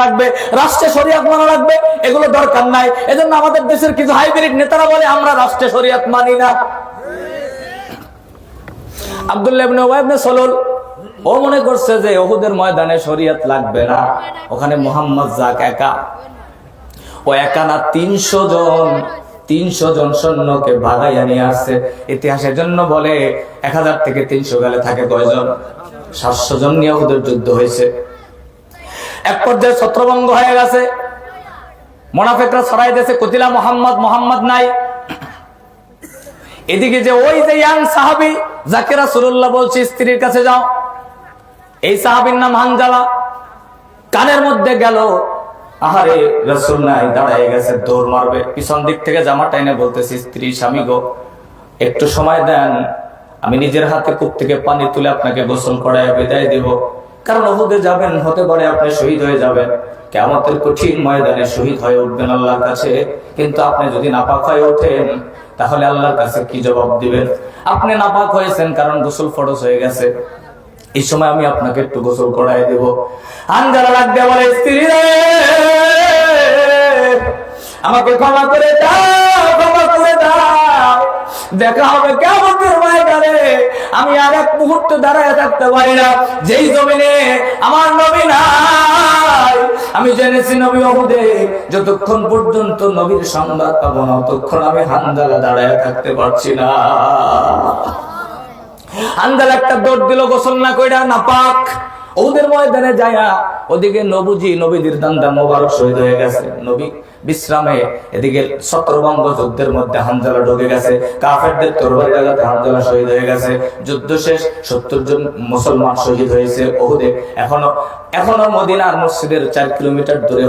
লাগবে, রাষ্ট্রে শরিয়াত মানা লাগবে, এগুলো দরকার নাই। এজন্য আমাদের দেশের কিছু হাইব্রিড নেতারা বলে আমরা রাষ্ট্রে শরিয়াত মানি না। আব্দুল্লাহ ইবনে উবাই ইবনে সালুল ও মনে করছে যে উহুদের ময়দানে শরিয়াত লাগবে না, ওখানে মুহাম্মদ যাক একা, ও একা না 300 জন সৈন্যকে ভাগাইয়া নিয়ে আসছে। ইতিহাসের জন্য বলে 1000 থেকে 300 গেলে থাকে কয়জন? 700 জন নিয়ে উহুদের যুদ্ধ হয়েছে। এক পর্যায়ে ছত্রভঙ্গ হয়ে গেছে, মুনাফিকরা ছড়াই দিয়েছে কুতিলা মুহাম্মদ, মুহাম্মদ নাই। এদিকে যে ওই যে ইয়াং সাহাবী যাকে রাসূলুল্লাহ বলছে স্ত্রীর কাছে যাও, এই সাহাবীর নাম হানজালা, কানের মধ্যে গেল, আহারে রাসূল নাই, দাঁড়ায় গেছে, দৌড় মারবে। পিছন দিক থেকে জামা টাইনে বলতেছে, স্ত্রী স্বামী গো একটু সময় দেন, আমি নিজের হাতে কূপ থেকে পানি তুলে আপনাকে গোসল করায় বিদায় দিব, কারণ উহুদে যাবেন, হতে পারে আপনি শহীদ হয়ে যাবেন, কিয়ামতের কঠিন ময়দানে শহীদ হয়ে উঠবেন আল্লাহর কাছে। কিন্তু আপনি যদি নাপাক হয়ে ওঠেন তাহলে আল্লাহর কাছে কি জবাব দিবেন? আপনি নাপাক হয়েছেন কারণ গোসল ফরজ হয়ে গেছে, এই সময় আমি আপনাকে একটু গোসল করাই দেব। হানজালা লাগবে বলে, স্ত্রী রে আমাকে ক্ষমা করে দাও, ক্ষমা করে দাও, দেখা হবে কিয়ামতের ময়দানে, আমি আর এক মুহূর্ত দাঁড়ায় থাকতে পারি না, যেই জমিনে আমার নবী নাই। আমি জেনেছি নবী উহুদে, যতক্ষণ পর্যন্ত নবীর সংবাদ পাবো না ততক্ষণ আমি হানজালা দাঁড়ায় থাকতে পারছি না। হানজালা একটা দৌড় দিল, গোসল না কইরা নাপাক, উহুদের ময়দানে যায়া ওদিকে নবীজির দান্দা মোবারক শহীদ হয়ে গেছে, নবী বিশ্রামে, এদিকে ছত্রভঙ্গ যুদ্ধের মধ্যে হানজালা ঢুকে গেছে, কাফেরদের তরবারি লাগাতে হানজালা শহীদ হয়ে গেছে। যুদ্ধ শেষ, 70 জন মুসলমান শহীদ হয়েছে উহুদে। এখনো মদিনার মসজিদের 4 কিলোমিটার দূরে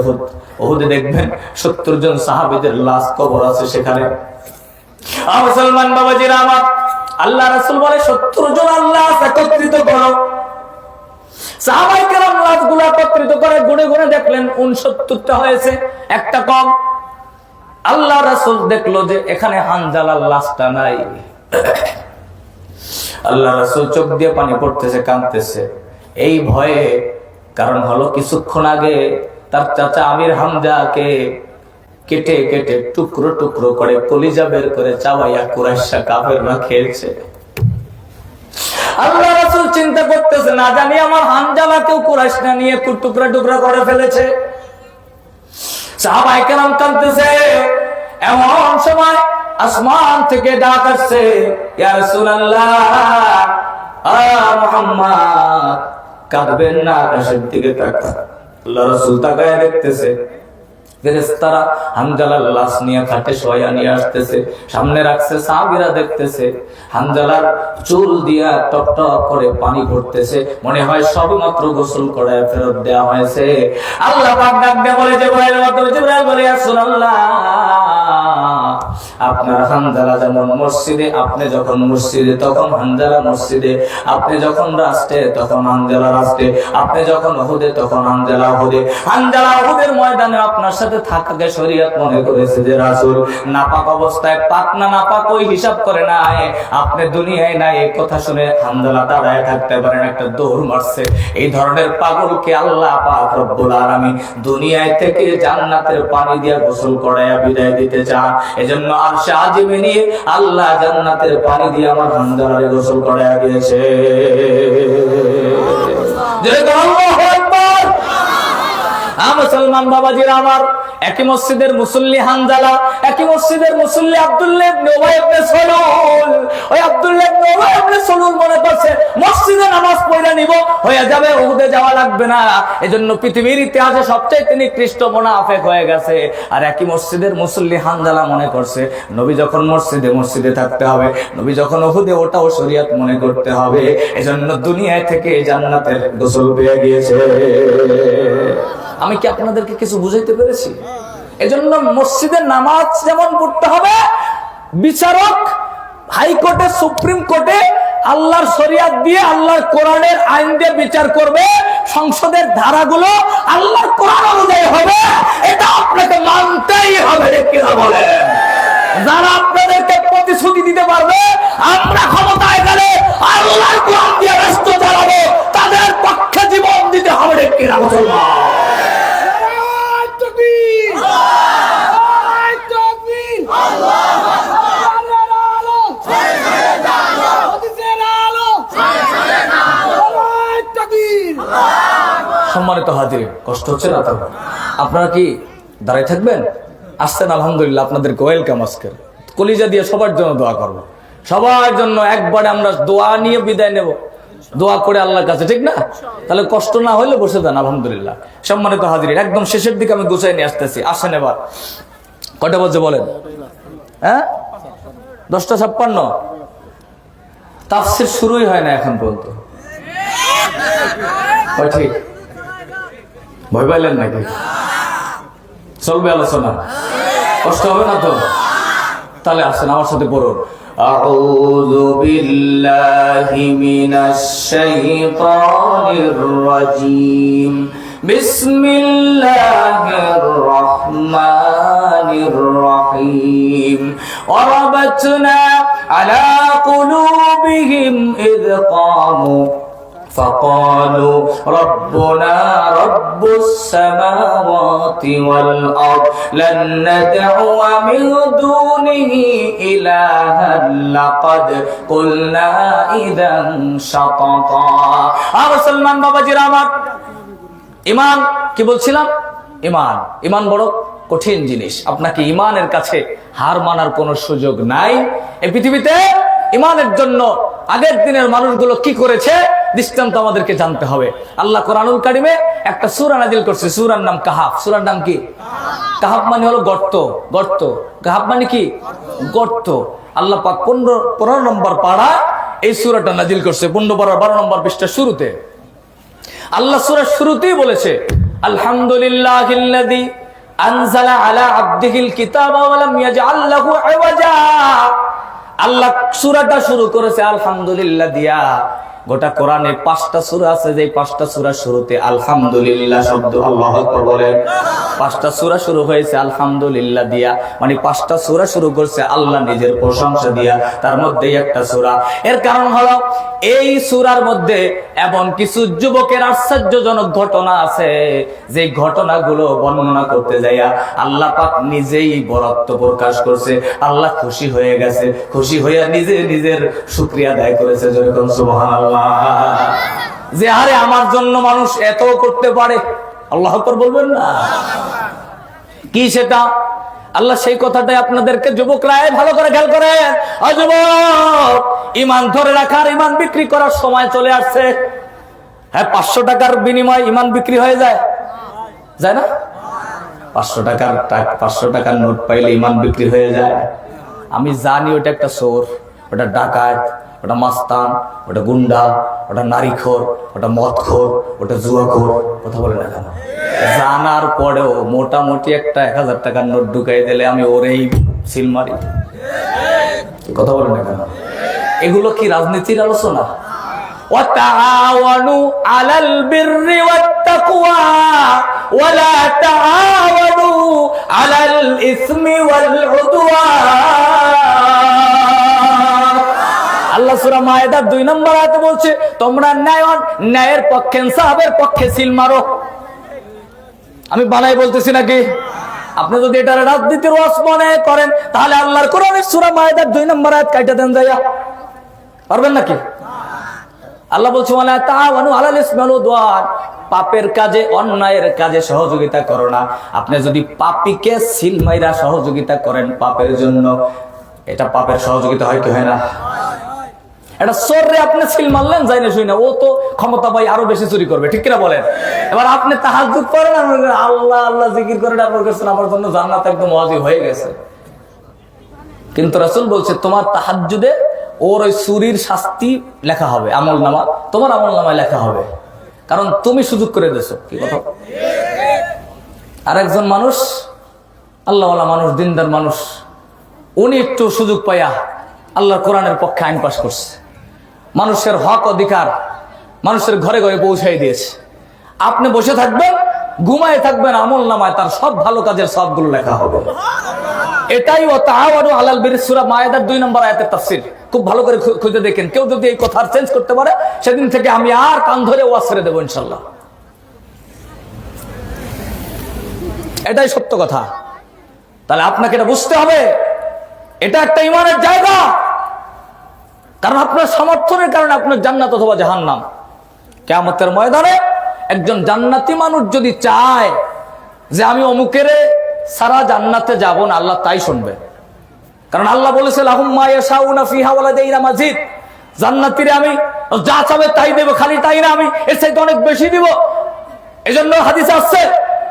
উহুদে দেখবেন 70 জন সাহাবীদের লাশ কবর আছে সেখানে। মুসলমান বাবাজিরা আমার, আল্লাহ রাসূল বলে 70 জন আল্লাহ একত্রিত করো। সাহাবায়ে কেরাম লাশগুলো একত্রিত করে গুনে গুনে দেখলেন 69টা হয়েছে, একটা কম। আল্লাহ রাসূল দেখলো যে এখানে হানজালার লাশটা নাই। আল্লাহ রাসূল চোখ দিয়ে পানি পড়তেছে, কাঁদতেছে এই ভয়ে, কারণ হলো কিছুক্ষণ আগে তার চাচা আমির হামজাকে কেটে কেটে টুকরো টুকরো করে কলিজা বের করে চাবাইয়া কুরাইশা কাফেররা খেয়েছে। আল্লাহ রাসূল চিন্তা করতেছে, না জানি আমার হানজালাকেও কুরাইশরা নিয়ে টুকরা টুকরা করে ফেলেছে। সাহাবায়ে কেরাম কাঁদতেছে। এমন সময় আসমান থেকে ডাক আসছে, ইয়া রাসূলুল্লাহ, মুহাম্মদ কাঁদবেন না, আকাশের দিকে তাকান। আল্লাহ রাসূল তাকায় দেখতেছে ফেরেশতারা হানজালার লাশ নিয়ে খাটে শোয়া নিয়ে আসতেছে, সামনে রাখছে, সাহাবীরা দেখতেছে হানজালার চুল দিয়া টপ টপ করে পানি পড়তেছে, মনে হয় সবেমাত্র গোসল করে ফেরত দেওয়া হয়েছে। আল্লাহ পাক ডাক দিয়ে বলে, জিবরাইল বলে, ইয়া রাসূলুল্লাহ, আপনার হানজালা যেমন মসজিদে, আপনি যখন মসজিদে তখন হানজালা মসজিদে, আপনি যখন রাষ্ট্রে তখন হানজালা রাষ্ট্রে, আপনি যখন উহুদে তখন হানজালা উহুদে। হানজালা উহুদের ময়দানে আপনার সাথে থাকাকে শরীয়ত মনে করেছে যে রাসূল নাপাক অবস্থায়, পাক না নাপাক ওই হিসাব করে নাই, আপনি দুনিয়ায় নাই, এই কথা শুনে হানজালা দাঁড়ায় থাকতে পারেন, একটা দৌড় মারছে। এই ধরনের পাগলকে আল্লাহ পাক রব্বুল আলামিন দুনিয়ায় থেকে জান্নাতের পানি দিয়ে গোসল করায়া বিদায় দিতে চান। এজন্য আরশে আজিমে নিয়ে আল্লাহ জান্নাতের পানি দিয়ে আমার হানজালারে গোসল করায়া দিয়েছে। আল্লাহু আকবার। মুসলমান বাবাজিরা আমার, একই মসজিদের মুসল্লি হানজালা, একই মসজিদের মুসল্লি আব্দুল্লাহ ইবনে উবাই ইবনে সালুল। ওই আব্দুল্লাহ ইবনে উবাই ইবনে সালুল মনে করছে মসজিদে নামাজ পড়ে নিব, হয়ে যাবে, উহুদে যাওয়া লাগবে না। এজন্য পৃথিবীর ইতিহাসে সবচেয়ে নিকৃষ্ট মুনাফিক হয়ে গেছে। আর একই মসজিদের মুসল্লি হানজালা মনে করছে নবী যখন মসজিদে থাকতে হবে, নবী যখন উহুদে ওটাও শরীয়ত মনে করতে হবে। এজন্য দুনিয়া থেকে জান্নাতের গোসল পেয়ে গিয়েছে। আমি কি আপনাদেরকে কিছু বুঝাইতে পেরেছি? এজন্য মসজিদের নামাজ যেমন পড়তে হবে, বিচারক হাইকোর্টে, সুপ্রিম কোর্টে আল্লাহর শরিয়াত দিয়ে, আল্লাহর কোরআনের আইন দিয়ে বিচার করবে, সংসদের ধারাগুলো আল্লাহর কোরআন অনুযায়ী হবে, এটা আপনাকে মানতেই হবে। কিনা বলে, যারা আপনাদেরকে প্রতিশ্রুতি দিতে পারবে আমরা ক্ষমতায় গেলে আল্লাহর কোরআন দিয়ে রাষ্ট্র চালাবো, তাদের পক্ষে জীবন দিতে হবে। কিনা মুসলমান, কষ্ট হচ্ছে না তো? আপনারা কি দাঁড়ায় থাকবেন? আসছেন, আলহামদুলিল্লাহ, আপনাদেরকে ওয়েলকাম। আজকের কলিজা দিয়ে সবার জন্য দোয়া করবো, সবার জন্য একবারে আমরা দোয়া নিয়ে বিদায় নেব, দোয়া করে আল্লাহর কাছে, ঠিক না? তাহলে কষ্ট না হলে বসে যান। আলহামদুলিল্লাহ, সম্মানিত হাজির, একদম শেষের দিকে আমি গুছাই নিয়ে আসতেছি। আসেন এবার, কটা বাজে বলেন? হ্যাঁ, 10:56। তাফসীর শুরুই হয় না এখন পর্যন্ত। ঠিক, ভয় পাইলেন নাকি? চলবে আলোচনা, কষ্ট হবে না তো? তাহলে আসেন আমার সাথে পড়ুন। আউযু বিল্লাহি মিনাশ শাইতানির রাজীম। বিসমিল্লাহির রহমানির রহিম। ওয়ারাবাতনা আলা কুলুবিহিম ইয ক্বামু فقالوا ربنا رب السماوات والأرض لن ندعو من دونه إلها لقد قلنا إذا شططا। মুসলমান বাবাজিরা আমার, ঈমান কি বলছিলাম? ঈমান বড় কঠিন জিনিস। আপনাকে ঈমানের কাছে হার মানার কোনো সুযোগ নাই এই পৃথিবীতে। ঈমানের জন্য আগের দিনের মানুষগুলো কি করেছে দৃষ্টান্ত আমাদেরকে জানতে হবে। আল্লাহ কোরআনুল কারিমে একটা সূরা নাযিল করছে, সূরার নাম কাহাফ। সূরার নাম কি? কাহাফ মানে হলো গর্ত। কাহাফ মানে কি? গর্ত। আল্লাহ পাক 15 নম্বর পারা এই সূরাটা নাযিল করছে, 15 পারার 12 নম্বর পৃষ্ঠার শুরুতে। আল্লাহ সূরার শুরুতেই বলেছে, আলহামদুলিল্লাহিল্লাযী আনজালা আলা আবদিহিল কিতাবা ওয়া লাম ইয়াজআল লাহু ইওয়াজা। আল্লাহ সূরাটা শুরু করেছে আলহামদুলিল্লাহ দিয়া। গোটা কোরআনে 5টা সূরা আছে, যে 5টা সূরার শুরুতে আলহামদুলিল্লাহ শব্দ। আল্লাহু আকবার বলেন। 5টা সূরা শুরু হয়েছে আলহামদুলিল্লাহ দিয়া, মানে 5টা সূরা শুরু করছে আল্লাহ নিজের প্রশংসা দিয়া। তার মধ্যে একটা সূরা। এর কারণ হলো এই সূরার মধ্যে এমন কিছু যুবকের আশ্চর্যজনক ঘটনা আছে, যে ঘটনাগুলো বর্ণনা করতে যাইয়া আল্লাহ পাক নিজেই বরত্ব প্রকাশ করছে। আল্লাহ খুশি হয়ে গেছে, খুশি হইয়া নিজের শুকরিয়া আদায় করেছে। যেরকম সুবহানাল্লাহ, যে আরে আমার জন্য মানুষ এত করতে পারে, আল্লাহ আকবার বলবেন না? কি সেটা? আল্লাহ সেই কথাটাই আপনাদেরকে যুবকরা ভালো করে খেয়াল করেন। যুবক, ঈমান ধরে রাখার, ঈমান বিক্রি করার সময় চলে আসছে। হ্যাঁ, 500 টাকার বিনিময়ে ঈমান বিক্রি হয়ে যায় না? 500 টাকার নোট পাইলে ঈমান বিক্রি হয়ে যায়। আমি জানি ওটা একটা চোর, ওটা ডাকাত, ওটা মাস্তান, ওটা গুন্ডা, ওটা নারীখোর, ওটা মদখোর, ওটা জুয়াখোর। কথা বলে না কেন? জানার পরেও মোটামুটি একটা 1000 টাকার নোট ঢুকাই দিলে আমি ওরেই সিল মারি। কথা বলে না কেন? এগুলো কি রাজনীতির আলোচনা? وتعاونوا على البر والتقوى ولا تعاونوا على الإثم والعدوان। আল্লাহ সূরা মায়েদার 2 নম্বর আয়াতে বলছে, তোমরা ন্যায়ের পক্ষে, ইনসাফের পক্ষে সিল মারো। আমি বানাই বলতেছি নাকি? আপনি যদি এটা রাজনীতির ওয়াজ মনে করেন, তাহলে আল্লাহর কোরআনের সূরা মায়েদার 2 নম্বর আয়াত কাইটা দেন যাইয়া। পারবেন নাকি? আল্লাহ বলছে, ওয়ালা তাআওয়ানু আলাল ইসমি ওয়াল উদওয়ান। পাপের কাজে, অন্যায়ের কাজে সহযোগিতা করো না। আপনি যদি পাপীকে সিল মাইরা সহযোগিতা করেন পাপের জন্য, এটা পাপের সহযোগিতা হয় কি হয় না? এটা চোরে আপনি সিল মারলেন, যাই না শুই না, ও তো ক্ষমতা পাই আরো বেশি চুরি করবে, ঠিক কিনা বলেন? এবার আপনি তাহাজ্জুদ করেন, আল্লাহ আল্লাহ জিকির করেন, আপনার কাছে আমার জন্য জান্নাত একদম ওয়াজিব হয়ে গেছে। কিন্তু রাসূল বলছে, তোমার তাহাজ্জুদে ওর ওই চুরির শাস্তি লেখা হবে, আমল নামা, তোমার আমল নামায় লেখা হবে, কারণ তুমি সুযোগ করে দিয়েছো। কি কথা? আর একজন মানুষ, আল্লাহওয়ালা মানুষ, দিনদার মানুষ, উনি একটু সুযোগ পাইয়া আল্লাহর কোরআনের পক্ষে আইন পাশ করছে, মানুষের হক অধিকার মানুষের ঘরে ঘরে পৌঁছাই দিয়েছে। আপনি বসে থাকবেন, ঘুমায় থাকবেন, আমল নামায় তার সব ভালো কাজের সবগুলো লেখা হবে। এটাই ওয়া তাআওয়ানু আলাল বিররি, সূরা মায়েদার 2 নম্বর আয়াতের তাফসীর। খুব ভালো করে খুঁজে দেখেন। কেউ যদি এই কথা চেঞ্জ করতে পারে, সেদিন থেকে আমি আর কান ধরে ওয়াজ ছেড়ে দেবো ইনশাআল্লাহ। এটাই সত্য কথা। তাহলে আপনাকে এটা বুঝতে হবে, এটা একটা ঈমানের জায়গা। কারণ আপনার সমর্থনের কারণে আপনার জান্নাত অথবা জাহান্নাম। কিয়ামতের ময়দানে একজন জান্নাতি মানুষ যদি চায় যে আমি অমুকের সারা জান্নাতে যাব না, আল্লাহ তাই শুনবে। কারণ আল্লাহ বলেছে লাহুম মা ইয়াশাউনা ফিহা ওয়া লাদাইনা মাজিদ, জান্নাতীরে আমি যা চাবে তাই দেব, খালি তাই না, আমি এর চাইতে অনেক বেশি দিব। এজন্য হাদিসে আসছে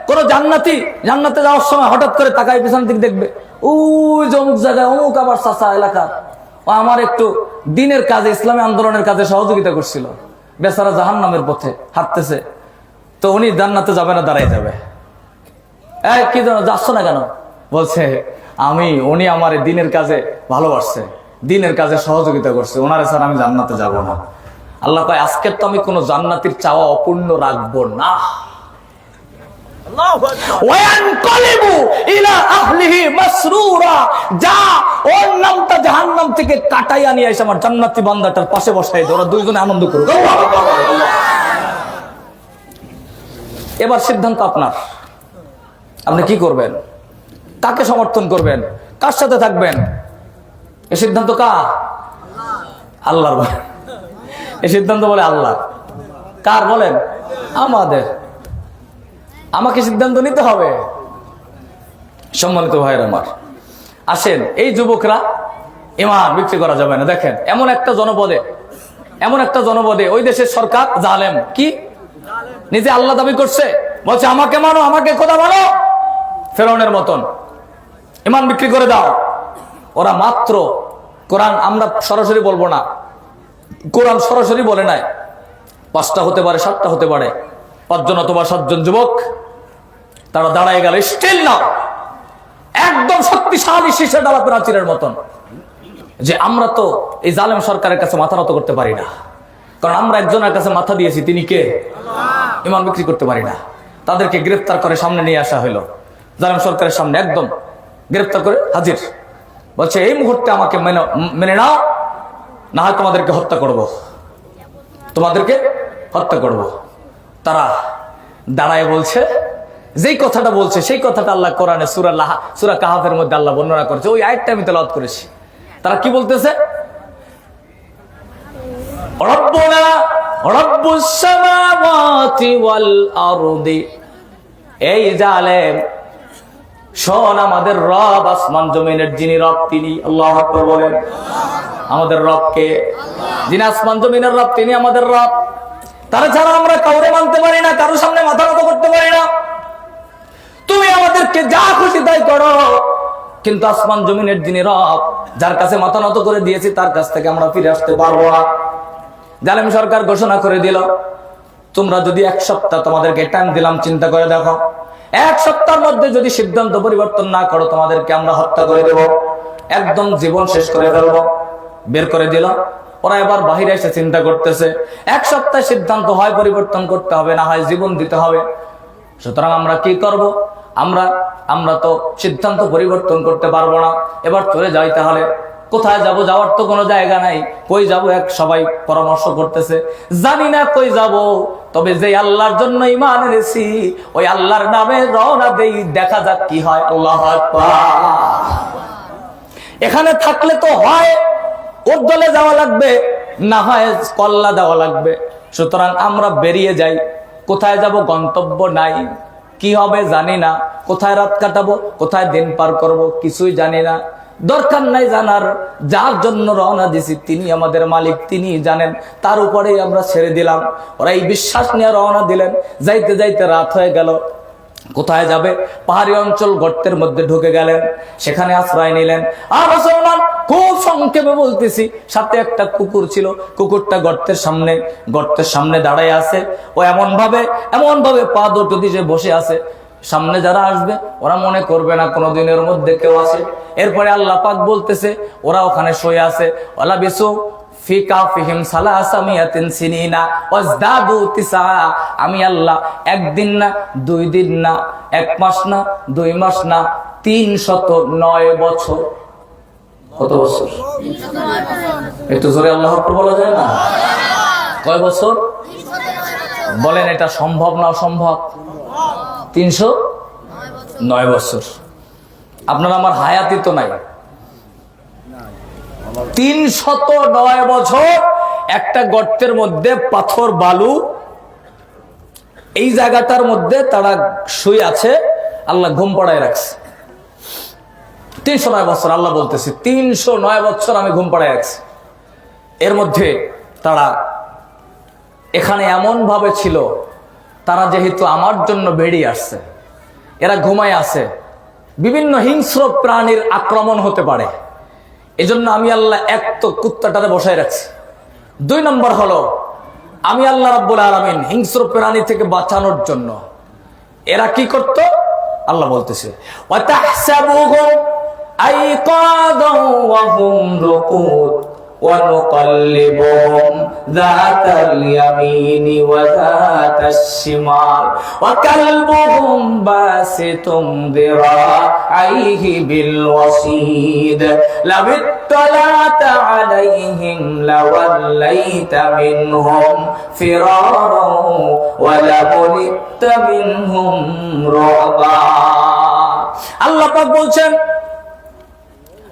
কোন জান্নাতি জান্নাতে যাওয়ার সময় হঠাৎ করে তাকায় পিছন দিকে দেখবে, ওই যে অমুক জায়গায় অমুক আবার চাচা এলাকা, ও আমার একটু দিনের কাজে, ইসলামী আন্দোলনের কাজে সহযোগিতা করছিল, বেচারা জাহান্নামের পথে হাঁটতেছে, তো উনি জান্নাতে যাবে না, দাঁড়াই যাবে। কি যাচ্ছ না কেন? বলছে উনি আমার দিনের কাজে ভালোবাসছে, দিনের কাজে সহযোগিতা করছে, ওনার স্যার আমি জান্নাতে যাব না। আল্লাহ কয় আজকের তো আমি কোন জান্নাতির চাওয়া অপূর্ণ রাখবো না। ওর নামটা জাহান্নাম থেকে কাটাইয়া নিয়ে এসে আমার জান্নাতি বান্দাটার পাশে বসাই দে, ওরা দুইজনে আনন্দ করুক। এবার সিদ্ধান্ত আপনার, আপনি কি করবেন, কাকে সমর্থন করবেন, কার সাথে থাকবেন? এই সিদ্ধান্ত কার? আল্লাহর। এই সিদ্ধান্ত বলে আল্লাহ। কার বলেন? আমাদের। আমাকে সিদ্ধান্ত নিতে হবে। সম্মানিত ভাইয়ের আমার, আসেন, এই যুবকরা ইমান বিক্রি করা যাবে না। দেখেন এমন একটা জনপদে ওই দেশের সরকার জালেম, কি নিজে আল্লাহ দাবি করছে, বলছে আমাকে মানো, আমাকে খোদা মানো, ফেরাউনের মতন ইমান বিক্রি করে দাও। ওরা মাত্র কোরআন, আমরা সরাসরি বলবো না, কোরআন সরাসরি বলে নাই, 5টা হতে পারে, 7টা হতে পারে, 5 জন অথবা 7 জন যুবক তারা দাঁড়ায় গেল, স্টিল না একদম শক্তিশালী শীর্ষে ডালা প্রাচীরের মতন, যে আমরা তো এই জালেম সরকারের কাছে মাথা নত করতে পারি না, কারণ আমরা একজনের কাছে মাথা দিয়েছি, তিনি কে? ইমান বিক্রি করতে পারি না। তাদেরকে গ্রেফতার করে সামনে নিয়ে আসা হলো, জালেম সরকারের সামনে একদম গ্রেফতার করে হাজির। বলছে এই মুহূর্তে আমাকে মেনে নাও, না হয় তোমাদেরকে হত্যা করব। তারা দাঁড়ায় বলছে, যেই কথাটা বলছে সেই কথাটা আল্লাহ কোরআনে সূরা কাহাফের মধ্যে আল্লাহ বর্ণনা করেছে, ওই আয়াতটা আমি তেলাওয়াত করেছি। তারা কি বলতেছে? রব্বুনা রব্বুস সামাওয়াতি ওয়াল আরদি, এই জালেম শোন, আমাদের রব আসমান জমিনের যিনি রব তিনি। আল্লাহু আকবার বলেন। আমাদের রবকে, যিনি আসমান জমিনের রব তিনি আমাদের রব। তারা ছাড়া আমরা কাউরে মানতে পারি না, কারোর সামনে মাথা নত করতে পারি না। তুমি আমাদেরকে যা খুশি তাই করো, কিন্তু আসমান জমিনের যিনি রব, যার কাছে মাথা নত করে দিয়েছি, তার কাছ থেকে আমরা ফিরে আসতে পারবো না। জালেম সরকার ঘোষণা করে দিল, তোমরা যদি 1 সপ্তাহ, তোমাদেরকে টাইম দিলাম, চিন্তা করে দেখো, 1 সপ্তাহের মধ্যে যদি সিদ্ধান্ত পরিবর্তন না করো, তোমাদেরকে আমরা হত্যা করে দেব, একদম জীবন শেষ করে ফেলবো। বের করে দিল। ওরা এবার বাহিরে এসে চিন্তা করতেছে, 1 সপ্তাহ সিদ্ধান্ত হয় পরিবর্তন করতে হবে, না হয় জীবন দিতে হবে। সুতরাং আমরা কি করব? আমরা তো সিদ্ধান্ত পরিবর্তন করতে পারবো না, এবার চলে যাই। তাহলে কোথায় যাব? যাওয়ার তো কোনো জায়গা নাই, কই যাব? সবাই পরামর্শ করতেছে, জানি না কই যাব, তবে যে আল্লাহর জন্য ঈমান এনেছি ওই আল্লাহর নামে রওনা দেই, দেখা যাক কি হয়। আল্লাহু আকবার। এখানে থাকলে তো হয় ওর দলে যাওয়া লাগবে, না হয় কল্লা দেওয়া লাগবে। সুতরাং আমরা বেরিয়ে যাই। কোথায় যাব? গন্তব্য নাই, কি হবে জানি না, কোথায় রাত কাটাবো, কোথায় দিন পার করব, কিছুই জানি না। দরকার নাই জানার, যার জন্য রওনা দিছি তিনি আমাদের মালিক, তিনি জানেন, তার উপরেই আমরা ছেড়ে দিলাম। ওরা এই বিশ্বাস নিয়ে রওনা দিলেন। যাইতে যাইতে রাত হয়ে গেল। কোথায় যাবে? পাহাড়ি অঞ্চল, গর্তের মধ্যে ঢুকে গেলেন, সেখানে আশ্রয় নিলেন। আর মুসলমান, খুব সংক্ষেপে বলতেছি, সাথে একটা কুকুর ছিল। কুকুরটা গর্তের সামনে দাঁড়ায় আছে। ও এমন ভাবে পা দুটো দিয়ে বসে আছে, সামনে যারা আসবে ওরা মনে করবে না কোনোদিনের মধ্যে কেউ আসে। এরপরে আল্লাহ পাক বলতেছে, ওরা ওখানে শুয়ে আছে। ওয়ালা বিসু ফি কাফিহিম সালাসামিয়াতিন সিনিনা ওয়াজদাদু তিসা। আমি আল্লাহ 1 দিন না, 2 দিন না, 1 মাস না, 2 মাস না, 309 বছর। কত বছর? একটু জোরে আল্লাহু আকবার বলা যায় না? কয় বছর বলেন? এটা সম্ভব না অসম্ভব? 309 বছর। আপনার আমার হায়াতি তো নাই। 309 বছর একটা গর্তের মধ্যে পাথর বালু এই জায়গাটার মধ্যে তারা শুয়ে আছে, আল্লাহ ঘুম পাড়ায় রাখছে। 309 বছর, আল্লাহ বলতেছে 309 বছর আমি ঘুম পাড়ায় রাখছি। এর মধ্যে তারা এখানে এমন ভাবে ছিল, তারা যেহেতু আমার জন্য বেরিয়ে আসছে, এরা ঘুমায় আছে, বিভিন্ন হিংস্র প্রাণীর আক্রমণ হতে পারে, এজন্য আমি আল্লাহ এক তো কুত্তাটারে বসায় রাখছি। 2 নম্বর হলো আমি আল্লাহ রাব্বুল আলামিন হিংস্র প্রাণী থেকে বাঁচানোর জন্য এরা কি করত, আল্লাহ বলতেছে ওয়াতাহসাবুহুম আইকাদান ওয়া হুম রুকুদ ওয়া নুকাল্লিবুহুম যাতাল ইয়ামিনি ওয়া যাতাশ শিমাল ওয়া কালবুহুম বাসিতুম দিরাআইহি বিল ওয়াসিদ লাউ ইত্তালাতা আলাইহিম লাওয়াল্লাইতা মিনহুম ফিরারান ওয়া লাবুলিতা মিনহুম রুবা। আল্লাহ পাক বলছেন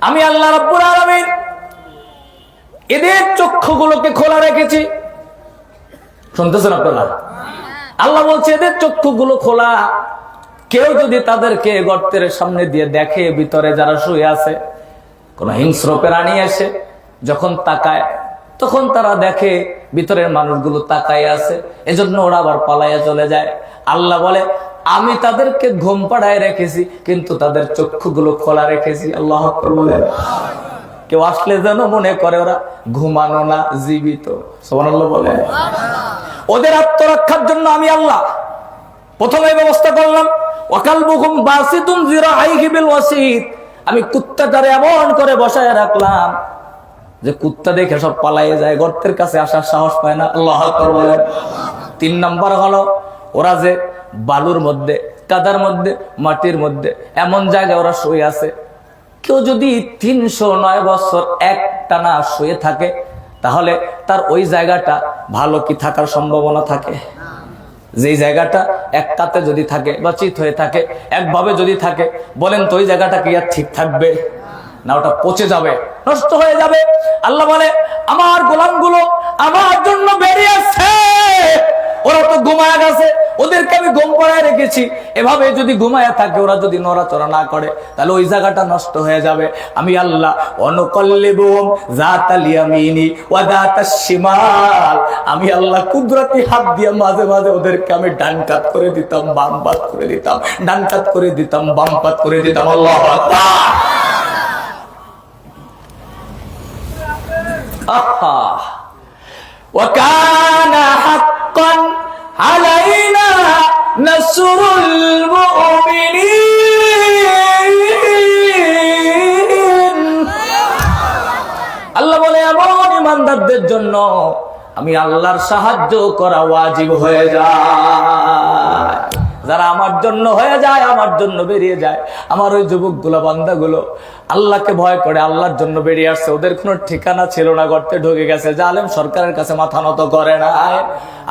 আমি আল্লাহ রাব্বুল আলামিন এদের চক্ষুগুলোকে খোলা রেখেছি। শুনতেছেন আপনারা? আল্লাহ বলছে এদের চক্ষুগুলো খোলা, কেউ যদি তাদেরকে গর্তের সামনে দিয়ে দেখে ভিতরে যারা শুয়ে আছে, কোন হিংস্র প্রাণী এসে যখন তাকায় তখন তারা দেখে ভিতরের মানুষগুলো তাকায় আছে, এজন্য ওরা আবার পালাইয়া চলে যায়। আল্লাহ বলে আমি তাদেরকে ঘুম পাড়ায় রেখেছি, কিন্তু তাদের চক্ষুগুলো খোলা রেখেছি। আল্লাহ আকবার বলে। কেউ আসলে যেন মনে করে ওরা ঘুমানো না, জীবিত। সুবহানাল্লাহ বলে। ওদের আত্মরক্ষার জন্য আমি আল্লাহ প্রথমে ব্যবস্থা করলাম ওয়াকালবুহুম বাসিতুন যিরাআইহি বিল ওয়াসিদ। আমি কুত্তাটারে এমন করে বসায় রাখলাম যে কুত্তা দেখে সব পালাইয়ে যায়, গর্তের কাছে আসার সাহস পায় না। আল্লাহু আকবার বলে। 3 নম্বর হলো ওরা যে বালুর মধ্যে, কাদার মধ্যে, মাটির মধ্যে এমন জায়গায় ওরা শুয়ে আছে, কেউ যদি 309 বছর একটানা শুয়ে থাকে তাহলে তার ওই জায়গাটা ভালো কি থাকার সম্ভাবনা থাকে? যেই জায়গাটা এক কাতে যদি থাকে বা চিত হয়ে থাকে, একভাবে যদি থাকে, বলেন তো ওই জায়গাটা কি আর ঠিক থাকবে না? ওটা পচে যাবে, নষ্ট হয়ে যাবে। আল্লাহ বলে আমার গোলামগুলো আমার জন্য বেরিয়েছে, ওরা তো ঘুমায় গেছে, ওদেরকে আমি ঘুম পাড়ায় রেখেছি। এভাবে যদি ঘুমায় থাকে, ওরা যদি নড়াচড়া না করে, তাহলে ওই জায়গাটা নষ্ট হয়ে যাবে। আমি আল্লাহ অনুকল্লিবুহুম যাতাল ইয়ামিনি ওয়া যাতাশ শিমাল, আমি আল্লাহ কুদরতি হাত দিয়ে মাঝে মাঝে ওদেরকে আমি ডান কাত করে দিতাম, বাম কাত করে দিতাম, ডান কাত করে দিতাম, বাম কাত করে দিতাম। আল্লাহু আকবার। আহা ওয়া কানা হাক্কান আলাইনা নাসরুল মুমিনিন। আল্লাহ বলে এমন ইমানদারদের জন্য আমি আল্লাহর সাহায্য করা ওয়াজিব হয়ে যায়। যারা আমার জন্য হয়ে যায়, আমার জন্য বেরিয়ে যায়, আমার ওই যুবকগুলো, বান্দাগুলো আল্লাহকে ভয় করে আল্লাহর জন্য বেরিয়ে আসছে, ওদের কোনো ঠিকানা ছিল না, গর্তে ঢুকে গেছে, জালেম সরকারের কাছে মাথা নত করে না।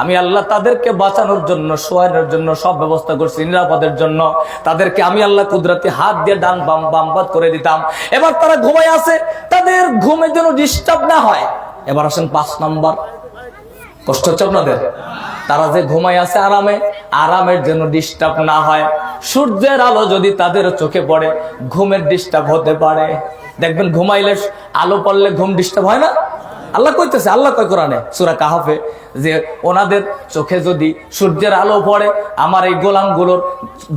আমি আল্লাহ তাদেরকে বাঁচানোর জন্য, শোয়ানোর জন্য সব ব্যবস্থা করছি, নিরাপদের জন্য। তাদেরকে আমি আল্লাহ কুদরতি হাত দিয়ে ডান বাম বাম বাদ করে দিতাম। এবার তারা ঘুমায় আছে, তাদের ঘুমের জন্য ডিস্টার্ব না হয়। এবার আসেন 5 নম্বর। কষ্ট হচ্ছে আপনাদের? তারা যে ঘুমায় আছে আরামে, আরামের জন্য ডিস্টার্ব না হয়। সূর্যের আলো যদি তাদের চোখে পড়ে, ঘুমের ডিস্টার্ব হতে পারে। দেখবেন ঘুমাইলে আলো পড়লে ঘুম ডিস্টার্ব হয় না? আল্লাহ কইতেছে, আল্লাহ কয় কোরআনে সূরা কাহফে যে ওনাদের চোখে যদি সূর্যের আলো পড়ে, আমার এই গোলামগুলোর